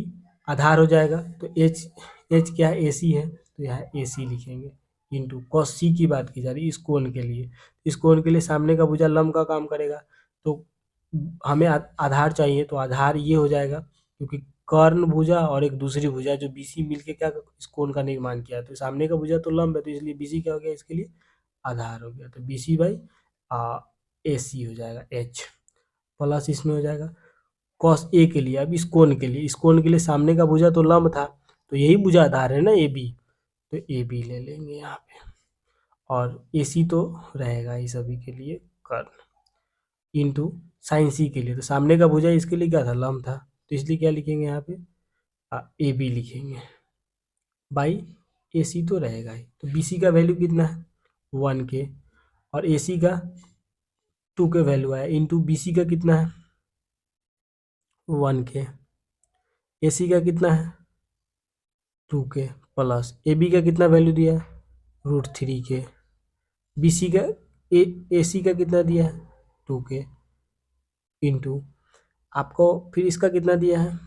आधार हो जाएगा, तो एच क्या है, ए सी है, तो यहाँ ए सी लिखेंगे। इंटू कॉस सी की बात की जा रही है इस कोण के लिए, इस कोण के लिए सामने का भुजा लंब का काम करेगा। तो हमें आधार चाहिए, तो आधार ये हो जाएगा, क्योंकि कर्ण भुजा और एक दूसरी भुजा जो बी सी मिलके क्या इस कोण का निर्माण किया, तो सामने का भुजा तो लंब है, तो इसलिए बी सी क्या हो गया, इसके लिए आधार हो गया। तो बी सी बाई ए सी हो जाएगा, एच प्लस इसमें हो जाएगा कॉस ए के लिए। अब इस कोण के लिए, इस कोण के लिए सामने का भुजा तो लंब था, तो यही भुजा आधार है ना ए बी, तो ए बी ले लेंगे यहाँ पे, और ए सी तो रहेगा ही सभी के लिए कर्ण। इंटू साइन सी के लिए, तो सामने का भुजा इसके लिए क्या था, लंब था, तो इसलिए क्या लिखेंगे यहाँ पे, ए बी लिखेंगे, बाई ए सी तो रहेगा ही। तो बी सी का वैल्यू कितना है 1 के, और ए सी का 2 के वैल्यू आया, इंटू बी सी का कितना है 1 के, ए सी का कितना है 2 के, प्लस ए बी का कितना वैल्यू दिया है √3 के, बी सी का ए सी का कितना दिया है 2 के, इंटू आपको फिर इसका कितना दिया है,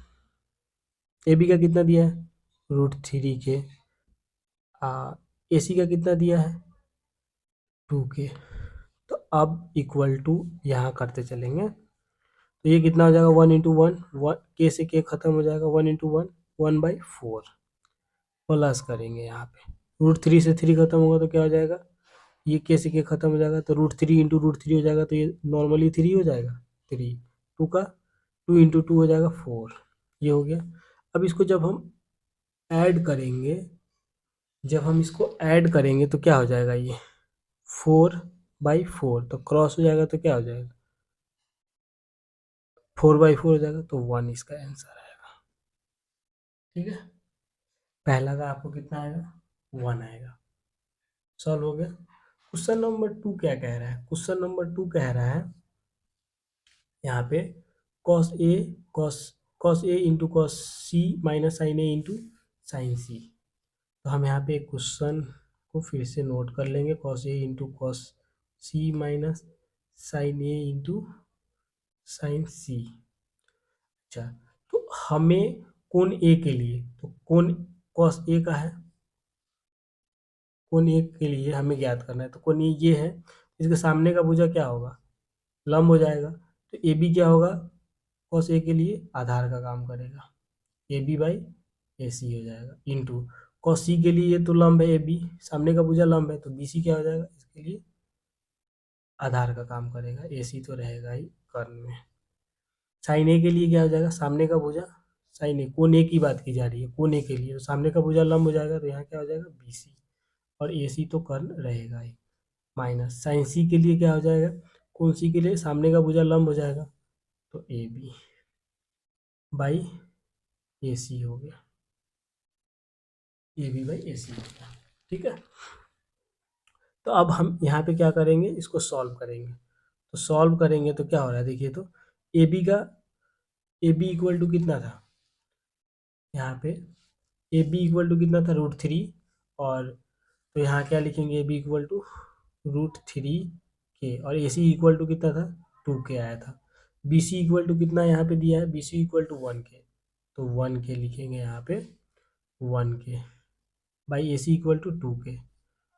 ए बी का कितना दिया है √3 के, ए सी का कितना दिया है 2 के। तो अब इक्वल टू यहाँ करते चलेंगे, तो ये कितना हो जाएगा 1 × 1, के से के खत्म हो जाएगा, 1 × 1 1/4, प्लस करेंगे यहाँ पे, √3 से 3 खत्म होगा तो क्या हो जाएगा, ये के से के खत्म हो जाएगा, तो √3 × √3 हो जाएगा, तो ये नॉर्मली 3 हो जाएगा, 3 2 का 2 × 2 हो जाएगा 4, ये हो गया। अब इसको जब हम ऐड करेंगे, तो क्या हो जाएगा, ये 4/4, तो क्रॉस हो जाएगा तो क्या हो जाएगा 4/4 हो जाएगा, तो 1 इसका आंसर आएगा। ठीक है, पहला का आपको कितना आएगा 1 आएगा। सॉल्व हो गया। क्वेश्चन नंबर 2 क्या कह रहा है, क्वेश्चन नंबर 2 कह रहा है यहाँ पे cos A into cos C minus sin A into sin C। तो हम यहाँ पे एक क्वेश्चन को फिर से नोट कर लेंगे, cos A into cos C minus sin A into sin C। अच्छा, तो हमें कोण ए के लिए, तो कोण cos A का है, कोण ए के लिए हमें ज्ञात करना है, तो कोण ये है, इसके सामने का भुजा क्या होगा, लंब हो जाएगा, तो ए बी क्या होगा cos A के लिए आधार का काम करेगा, ए बी बाई ए सी हो जाएगा, इंटू cos C के लिए ये तो लंब है, ए बी सामने का भुजा लंब है, तो बी सी क्या हो जाएगा, इसके लिए आधार का काम करेगा, ए सी तो रहेगा ही कर्ण में। साइन ए के लिए क्या हो जाएगा, सामने का भुजा साइन ए, कोण ए की बात की जा रही है, कोण ए के लिए तो सामने का भुजा लंब हो जाएगा, तो यहाँ क्या हो जाएगा बी सी, और ए सी तो कर्ण रहेगा ही, माइनस साइन सी के लिए क्या हो जाएगा, कोण सी के लिए सामने का भुजा लंब हो जाएगा, तो ए बी बाई ए सी हो गया, ए बी बाई ए सी हो गया। ठीक है, तो अब हम यहाँ पे क्या करेंगे, इसको सॉल्व करेंगे, तो सॉल्व करेंगे तो क्या हो रहा है देखिए, तो ए बी इक्वल टू कितना था यहाँ पे, ए बी इक्वल टू कितना था √3, और तो यहाँ क्या लिखेंगे, ए बी इक्वल टू √3 के, और ए सी इक्वल टू कितना था 2 के आया था, बी सी इक्वल टू कितना यहाँ पे दिया है, बी सी इक्वल टू 1 के, तो 1 के लिखेंगे यहाँ पे 1 k, by A C equal to 2 k,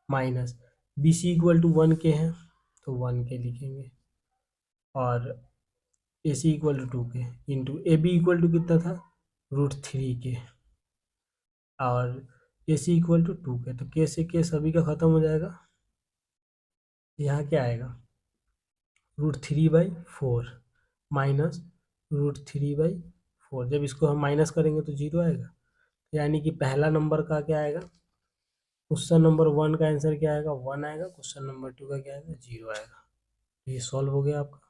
minus B C equal to 1 k है, तो 1 के लिखेंगे, और ए C equal to 2 k, into A B equal to कितना था √3 के, और ए सी इक्वल टू 2 के, तो के से के सभी का खत्म हो जाएगा, यहाँ क्या आएगा √3/4 माइनस √3/4, जब इसको हम माइनस करेंगे तो 0 आएगा, यानी कि पहला नंबर का क्या आएगा, क्वेश्चन नंबर 1 का आंसर क्या आएगा 1 आएगा, क्वेश्चन नंबर 2 का क्या आएगा 0 आएगा। तो ये सॉल्व हो गया आपका।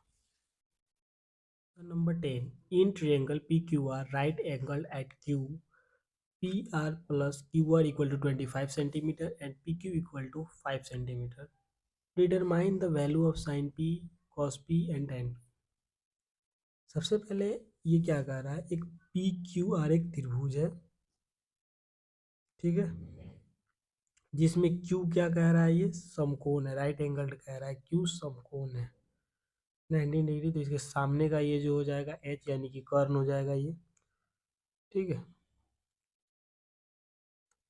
Number 10, in triangle P Q R right angle at Q P R plus Q R equal to 25 centimetre and P Q equal to 5 centimetre, determine the value of sine P cos P and tan P. सबसे पहले ये क्या कह रहा है, एक P Q are एक त्रिभुज है, ठीक है, जिसमें क्यू क्या कह रहा है, ये समकोण है, राइट एंगल कह रहा है, क्यू समकोण है 90 डिग्री, तो इसके सामने का ये जो हो जाएगा एच यानी कि कर्ण हो जाएगा ये, ठीक है,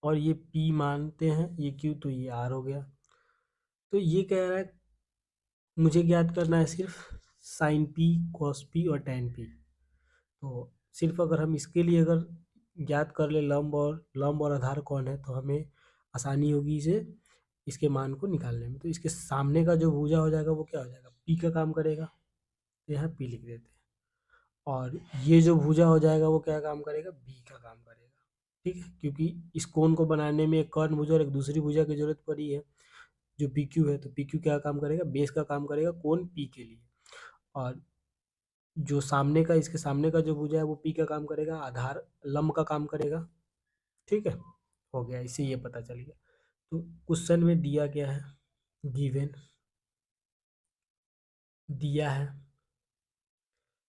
और ये पी मानते हैं, ये क्यू, तो ये आर हो गया। तो ये कह रहा है मुझे ज्ञात करना है सिर्फ साइन पी कॉस पी और टेन पी, तो सिर्फ अगर हम इसके लिए अगर ज्ञात कर ले लंब और आधार कौन है, तो हमें आसानी होगी इसे इसके मान को निकालने में। तो इसके सामने का जो भुजा हो जाएगा वो क्या हो जाएगा, पी का काम करेगा, तो यहाँ पी लिख देते हैं, और ये जो भुजा हो जाएगा वो क्या काम करेगा, बी का काम करेगा, ठीक है, क्योंकि इस कोण को बनाने में एक कर्ण भुजा और एक दूसरी भुजा की जरूरत पड़ी है जो पी क्यू है, तो पी क्यू क्या काम करेगा, बेस का काम करेगा कोण पी के लिए, और जो सामने का, इसके सामने का जो भुजा है वो पी का काम करेगा, आधार लंब का काम करेगा। ठीक है, हो गया, इससे ये पता चल गया। तो क्वेश्चन में दिया गया है, गिवन दिया है,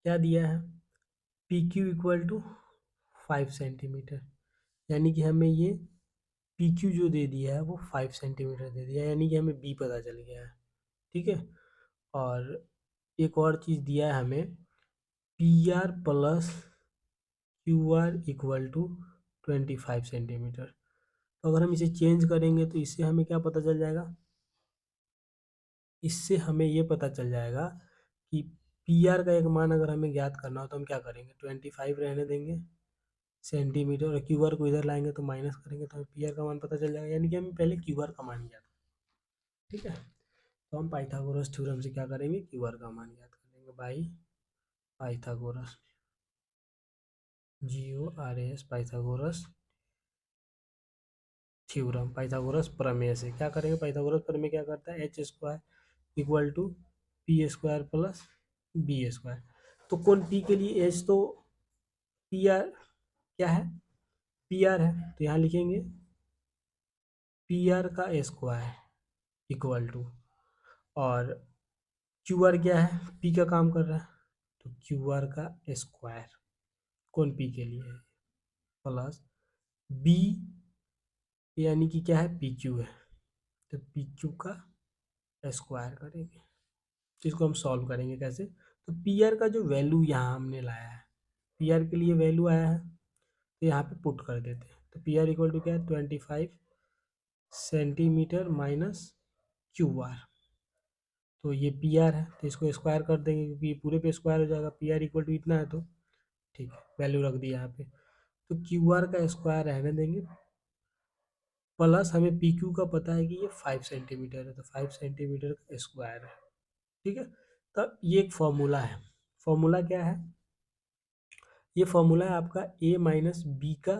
क्या दिया है, P Q equal to 5 centimetre, यानी कि हमें ये पी क्यू जो दे दिया है वो 5 सेंटीमीटर दे दिया है, यानी कि हमें बी पता चल गया है। ठीक है, और एक और चीज़ दिया है हमें, P R plus Q R equal to 25 centimetre. तो अगर हम इसे चेंज करेंगे तो इससे हमें क्या पता चल जाएगा, इससे हमें ये पता चल जाएगा कि पी आर का एक मान अगर हमें ज्ञात करना हो तो हम क्या करेंगे, 25 रहने देंगे सेंटीमीटर, और क्यू आर को इधर लाएंगे तो माइनस करेंगे तो हमें पी आर का मान पता चल जाएगा, यानी कि हमें पहले क्यू आर का मान ज्ञात। ठीक है, तो हम पाइथागोरस थ्योरम से क्या करेंगे, क्यू आर का मान ज्ञात करेंगे by Pythagoras, GORAS Pythagoras theorem, Pythagoras प्रमेय से क्या करेंगे, पाइथागोरस प्रमेय क्या करता है, H square equal to P square plus B square. तो कौन पी के लिए, एच तो पी आर क्या है, पी आर है, तो यहाँ लिखेंगे पी आर का स्क्वायर इक्वल टू, और क्यू आर क्या है, पी का काम कर रहा है तो क्यू आर का स्क्वायर कौन पी के लिए है, प्लस बी यानी कि क्या है, पी क्यू है, तो पी क्यू का स्क्वायर करेंगे। तो इसको हम सॉल्व करेंगे कैसे, तो पी आर का जो वैल्यू यहाँ हमने लाया है, पी आर के लिए वैल्यू आया है तो यहाँ पे पुट कर देते हैं। तो पी आर इक्वल टू क्या है, 25 सेंटीमीटर माइनस क्यू आर, तो ये पी आर है तो इसको स्क्वायर कर देंगे क्योंकि ये पूरे पे स्क्वायर हो जाएगा, पी आर इक्वल टू इतना है तो ठीक है, वैल्यू रख दी यहाँ पे। तो क्यू आर का स्क्वायर रहने देंगे, प्लस हमें पी क्यू का पता है कि ये 5 सेंटीमीटर है, तो 5 सेंटीमीटर का स्क्वायर है। ठीक है, तो ये एक फॉर्मूला है, फॉर्मूला क्या है, ये फॉर्मूला है आपका ए माइनस बी का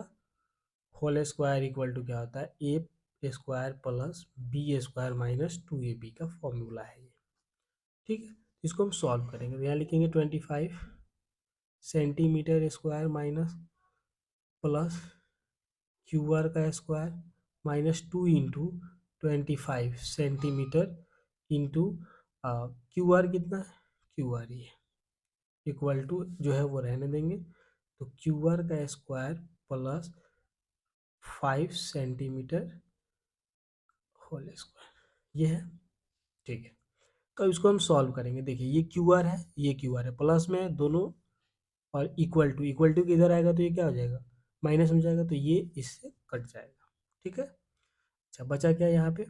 होल स्क्वायर इक्वल टू क्या होता है, A square plus B square minus 2ab का फॉर्मूला है ये। ठीक है, इसको हम सॉल्व करेंगे, तो यहाँ लिखेंगे 25 centimetre square minus plus Q R का square minus 2 into 25 centimetre into Q R कितना है, क्यू आर ये इक्वल टू जो है वो रहने देंगे, तो क्यू आर का square plus 5 centimetre whole square ये है। ठीक है, तो इसको हम सॉल्व करेंगे, देखिए ये क्यू आर है, ये क्यू आर है, प्लस में दोनों, और इक्वल टू किधर आएगा तो ये क्या हो जाएगा, माइनस में जाएगा, तो ये इससे कट जाएगा। ठीक है, अच्छा बचा क्या यहाँ पे,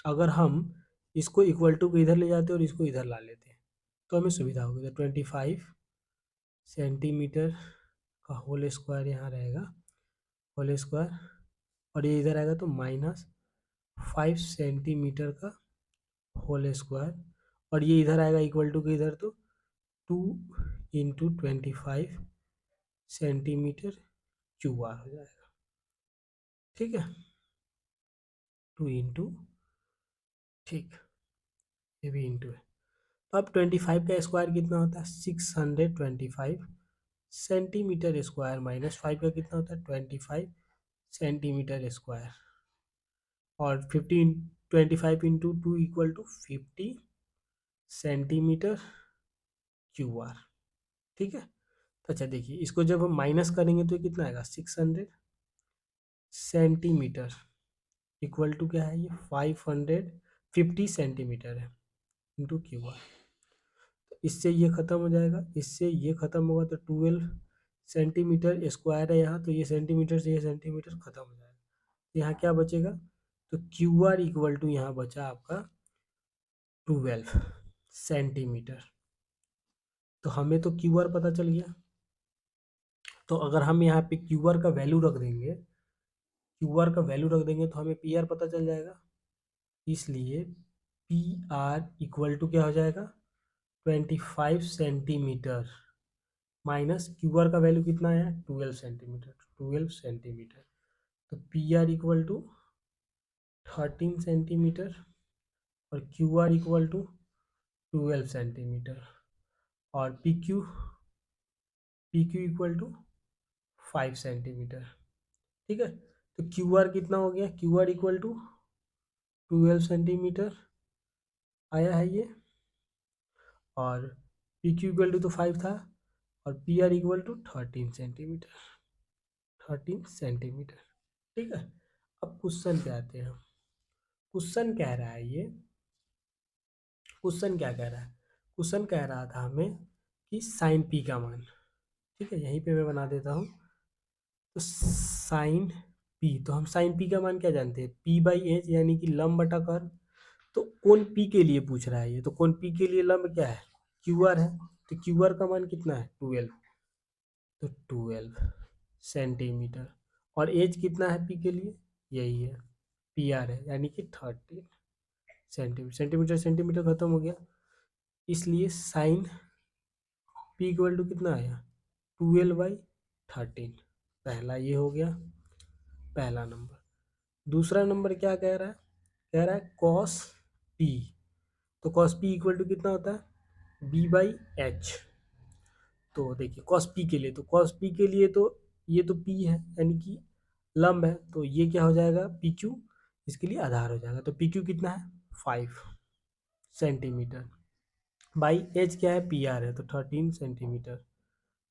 अगर हम इसको इक्वल टू को इधर ले जाते और इसको इधर ला लेते तो हमें सुविधा होगी, तो 25 सेंटीमीटर का होल स्क्वायर यहाँ रहेगा, होल स्क्वायर, और ये इधर आएगा तो माइनस 5 सेंटीमीटर का होल स्क्वायर, और ये इधर आएगा इक्वल टू के इधर, तो 2 इंटू 25 सेंटीमीटर क्यू आर हो जाएगा। ठीक है, 2 इंटू, ठीक, ये भी इंटू है, तो अब 25 का स्क्वायर कितना होता है, 625 सेंटीमीटर स्क्वायर माइनस 5 का कितना होता है, 25 सेंटीमीटर स्क्वायर, और 25 into 2 equal to 50 centimetre Q R. ठीक है, तो अच्छा देखिए इसको जब हम माइनस करेंगे तो ये कितना आएगा, 600 सेंटीमीटर इक्वल टू क्या है, ये 550 सेंटीमीटर है इंटू क्यू आर। तो इससे ये खत्म हो जाएगा, इससे ये खत्म होगा, तो 12 सेंटीमीटर स्क्वायर है यहाँ, तो ये सेंटीमीटर से ये सेंटीमीटर खत्म हो जाएगा, तो यहाँ क्या बचेगा, तो क्यू आर इक्वल टू यहाँ बचा आपका 12 सेंटीमीटर। तो हमें तो क्यू आर पता चल गया, तो अगर हम यहाँ पे क्यू आर का वैल्यू रख देंगे, क्यू आर का वैल्यू रख देंगे तो हमें पी आर पता चल जाएगा, इसलिए पी आर इक्वल टू क्या हो जाएगा, 25 सेंटीमीटर माइनस क्यू आर का वैल्यू कितना है, 12 सेंटीमीटर, 12 सेंटीमीटर, तो P R equal to 13 centimetre और Q R equal to 12 centimetre. और P Q equal to 5 centimetre. ठीक है, तो क्यू आर कितना हो गया, Q R equal to 12 centimetre आया है ये, और पी क्यू इक्वल टू तो 5 था, और P R equal to 13 centimetre. 13 centimetre. ठीक है, अब क्वेश्चन पे आते हैं। क्वेश्चन कह रहा है ये, क्वेश्चन क्या कह रहा है, क्वेश्चन कह रहा था हमें कि साइन पी का मान। ठीक है, यहीं पे मैं बना देता हूँ। तो साइन पी, तो हम साइन पी का मान क्या जानते हैं, पी बाई एच यानी कि लंब बटा कर्व। तो कोण पी के लिए पूछ रहा है ये, तो कोण पी के लिए लंब क्या है, क्यू आर है। तो क्यू आर का मान कितना है, 12। तो 12 सेंटीमीटर। और एज कितना है पी के लिए, यही है, पी आर है, यानी कि 13 सेंटीमीटर। सेंटीमीटर सेंटीमीटर खत्म हो गया, इसलिए साइन पी इक्वल टू कितना आया, 12/13। पहला ये हो गया, पहला नंबर। दूसरा नंबर क्या कह रहा है, कह रहा है कॉस पी। तो कॉस पी इक्वल टू कितना होता है, B/H। तो देखिए कॉस पी के लिए, तो कॉस पी के लिए तो ये तो पी है यानी कि लंब है, तो ये क्या हो जाएगा, पी क्यू, इसके लिए आधार हो जाएगा। तो पी क्यू कितना है, 5 सेंटीमीटर, बाई एच क्या है, पी आर है, तो 13 सेंटीमीटर। तो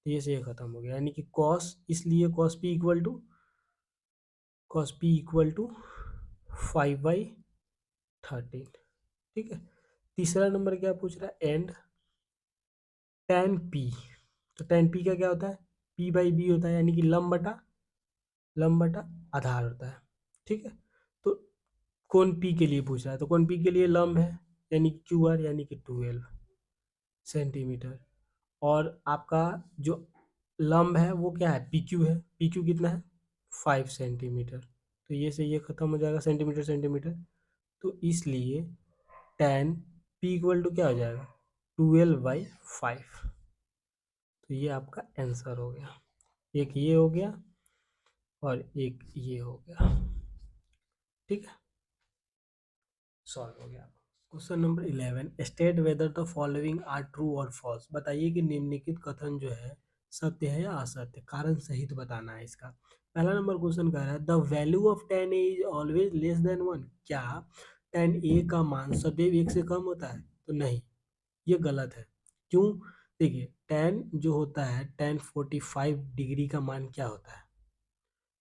ये से ये खत्म हो गया, यानी कि कॉस, इसलिए कॉस पी इक्वल टू 5/13। ठीक है, तीसरा नंबर क्या पूछ रहा है, एंड टेन पी। तो टेन पी का क्या होता है, पी बाई बी होता है, यानी कि लंब बटा आधार होता है। ठीक है, तो कौन पी के लिए पूछ रहा है, तो कौन पी के लिए लंब है, यानी कि क्यू आर, यानी कि 12 सेंटीमीटर। और आपका जो लंब है वो क्या है, पी क्यू है, पी क्यू कितना है, 5 सेंटीमीटर। तो ये से ये खत्म हो जाएगा, सेंटीमीटर सेंटीमीटर। तो इसलिए टेन पी इक्वल टू क्या हो जाएगा, 12/5। तो ये आपका आंसर हो गया, एक ये हो गया और एक ये हो गया। ठीक है, सॉल्व हो गया। Question number 11, state whether the following are true और फॉल्स। बताइए कि निम्नलिखित कथन जो है सत्य है या असत्य, कारण सहित बताना है इसका। पहला नंबर क्वेश्चन कह रहा है the value of ten A is always less than 1। क्या टेन ए का मान सदैव 1 से कम होता है, तो नहीं, ये गलत है। क्यों, देखिए टेन जो होता है, टेन 45 डिग्री का मान क्या होता है,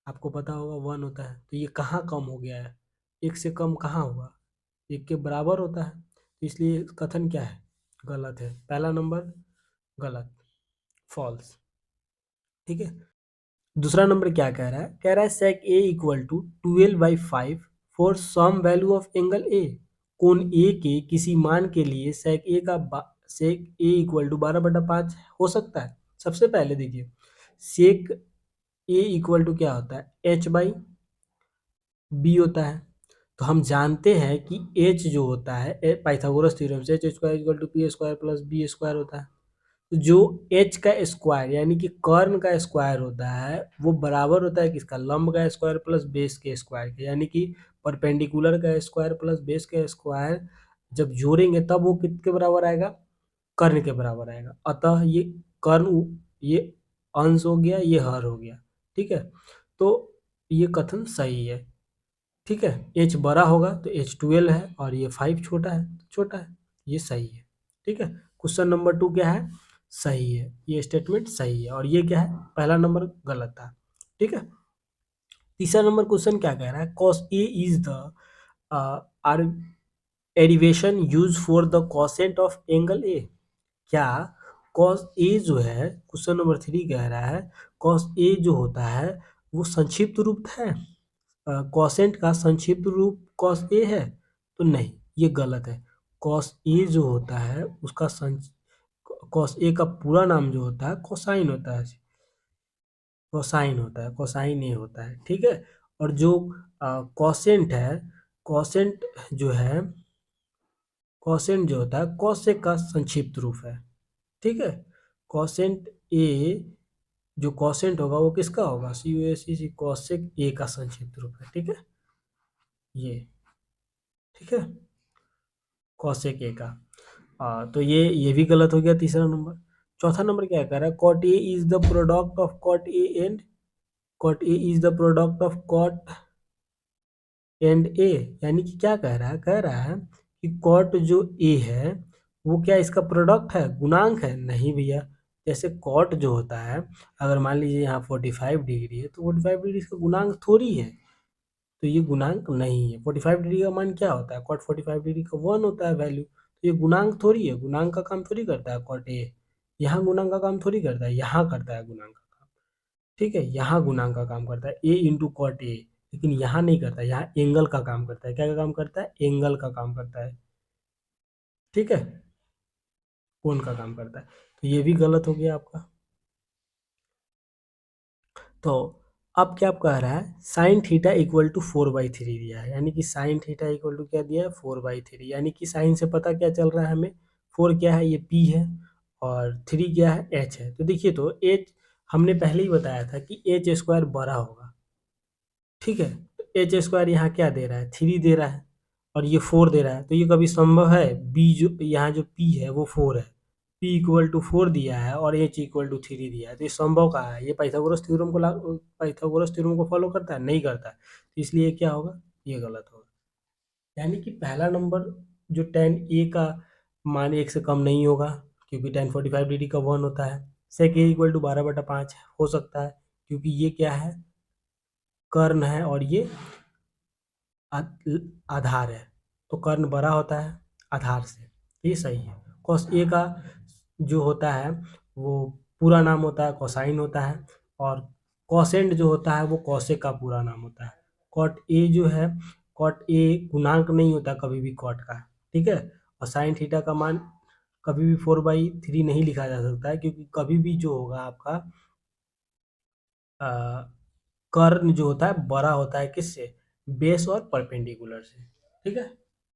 आपको पता होगा 1 होता है। तो ये कहाँ कम हो गया है, 1 से कम कहाँ हुआ, 1 के बराबर होता है। तो इसलिए कथन क्या है, गलत है। पहला नंबर गलत, फॉल्स। ठीक है, दूसरा नंबर क्या कह रहा है, कह रहा है sec A equal to 12/5 for some value of angle A. कोण ए के किसी मान के लिए सेक ए इक्वल टू 12/5 हो सकता है। सबसे पहले देखिए सेक ए इक्वल टू क्या होता है, H/B होता है। तो हम जानते हैं कि H जो होता है पाइथागोरस थ्योरम से H² equal to P² plus B² होता है। तो जो H का स्क्वायर यानी कि कर्ण का स्क्वायर होता है वो बराबर होता है किसका, लंब का स्क्वायर प्लस बेस के स्क्वायर के, यानी कि परपेंडिकुलर का स्क्वायर प्लस बेस का स्क्वायर जब जोड़ेंगे तब वो किसके बराबर आएगा, कर्ण के बराबर आएगा। अतः ये कर्ण, ये अंश हो गया, ये हर हो गया। ठीक है, तो ये कथन सही है। ठीक है, एच बड़ा होगा तो H12 है और ये 5 छोटा है तो छोटा है, ये सही है। ठीक है, क्वेश्चन नंबर 2 क्या है, सही है, ये स्टेटमेंट सही है। और ये क्या है, पहला नंबर गलत था। ठीक है, तीसरा नंबर क्वेश्चन क्या कह रहा है, cos A is the abbreviation use for the cosecant of angle A. क्या cos A जो है, क्वेश्चन नंबर 3 कह रहा है cos A जो होता है वो संक्षिप्त रूप है, कॉसेंट का संक्षिप्त रूप कॉस ए है, तो नहीं, ये गलत है। कॉस ए जो होता है उसका कॉस ए का पूरा नाम जो होता है कोसाइन होता है, कोसाइन होता है, कोसाइन ए होता है। ठीक है, और जो कॉसेंट है, कॉसेंट जो है, कॉसेंट जो होता है कॉसेक का संक्षिप्त रूप है। ठीक है, कॉसेंट ए जो कॉसेंट होगा वो किसका होगा, COSEC कॉसेक ए का संक्षिप्त रूप है। ठीक है, ये ठीक है, कॉसेक ए का। तो ये भी गलत हो गया तीसरा नंबर। चौथा नंबर क्या कह रहा है, cot A is the product of cot A and cot A is the product of cot and A. यानी कि क्या कह रहा है कि कॉट जो ए है वो क्या इसका प्रोडक्ट है, गुणांक है? नहीं भैया। जैसे कॉट जो होता है, अगर मान लीजिए यहाँ 45 डिग्री है तो 45 डिग्री इसका गुणांक थोड़ी है, तो ये गुणांक नहीं है। 45 डिग्री का मान क्या होता है, कॉट 45 डिग्री का 1 होता है वैल्यू, तो ये गुणांक थोड़ी है, गुणांक का काम थोड़ी करता है कॉट ए। यहाँ गुणांक का काम थोड़ी करता है, यहाँ करता है गुणांक का काम। ठीक है, यहाँ गुणांक का काम करता है ए इंटू कॉट ए, लेकिन यहाँ नहीं करता, यहाँ एंगल का काम करता है। क्या का काम करता है, एंगल का काम करता है। ठीक है, कोण का काम करता है। तो ये भी गलत हो गया आपका। तो अब क्या आप कह रहा है, साइन थीटा इक्वल टू 4/3 दिया है, यानी कि साइन थीटा इक्वल टू क्या दिया है, 4/3। यानी कि साइन से पता क्या चल रहा है हमें, 4 क्या है, ये पी है, और 3 क्या है, एच है। तो देखिए, तो एच हमने पहले ही बताया था कि एच स्क्वायर बड़ा होगा। ठीक है, तो एच स्क्वायर यहाँ क्या दे रहा है, 3 दे रहा है, और ये 4 दे रहा है। तो ये कभी संभव है, बी जो यहाँ जो पी है वो 4 है, पी इक्वल टू 4 दिया है और एच इक्वल टू 3 दिया है, तो ये संभव कहाँ है? ये पाइथागोरस थ्योरम को फॉलो करता है? नहीं करता है। तो इसलिए क्या होगा, ये गलत होगा। यानी कि पहला नंबर जो tan ए का मान 1 से कम नहीं होगा, क्योंकि tan 45 डिग्री का 1 होता है। sec a इक्वल टू 12/5 हो सकता है, क्योंकि ये क्या है, कर्ण है, और ये आधार है, तो कर्ण बड़ा होता है आधार से, ये सही है। कॉस ए का जो होता है वो पूरा नाम होता है कोसाइन होता है, और कॉसेंट जो होता है वो कॉसेक का पूरा नाम होता है। कॉट ए जो है, कॉट ए गुणांक नहीं होता कभी भी कॉट का। ठीक है, और साइन थीटा का मान कभी भी 4/3 नहीं लिखा जा सकता है, क्योंकि कभी भी जो होगा आपका कर्ण जो होता है बड़ा होता है किससे, बेस और परपेंडिकुलर से। ठीक है।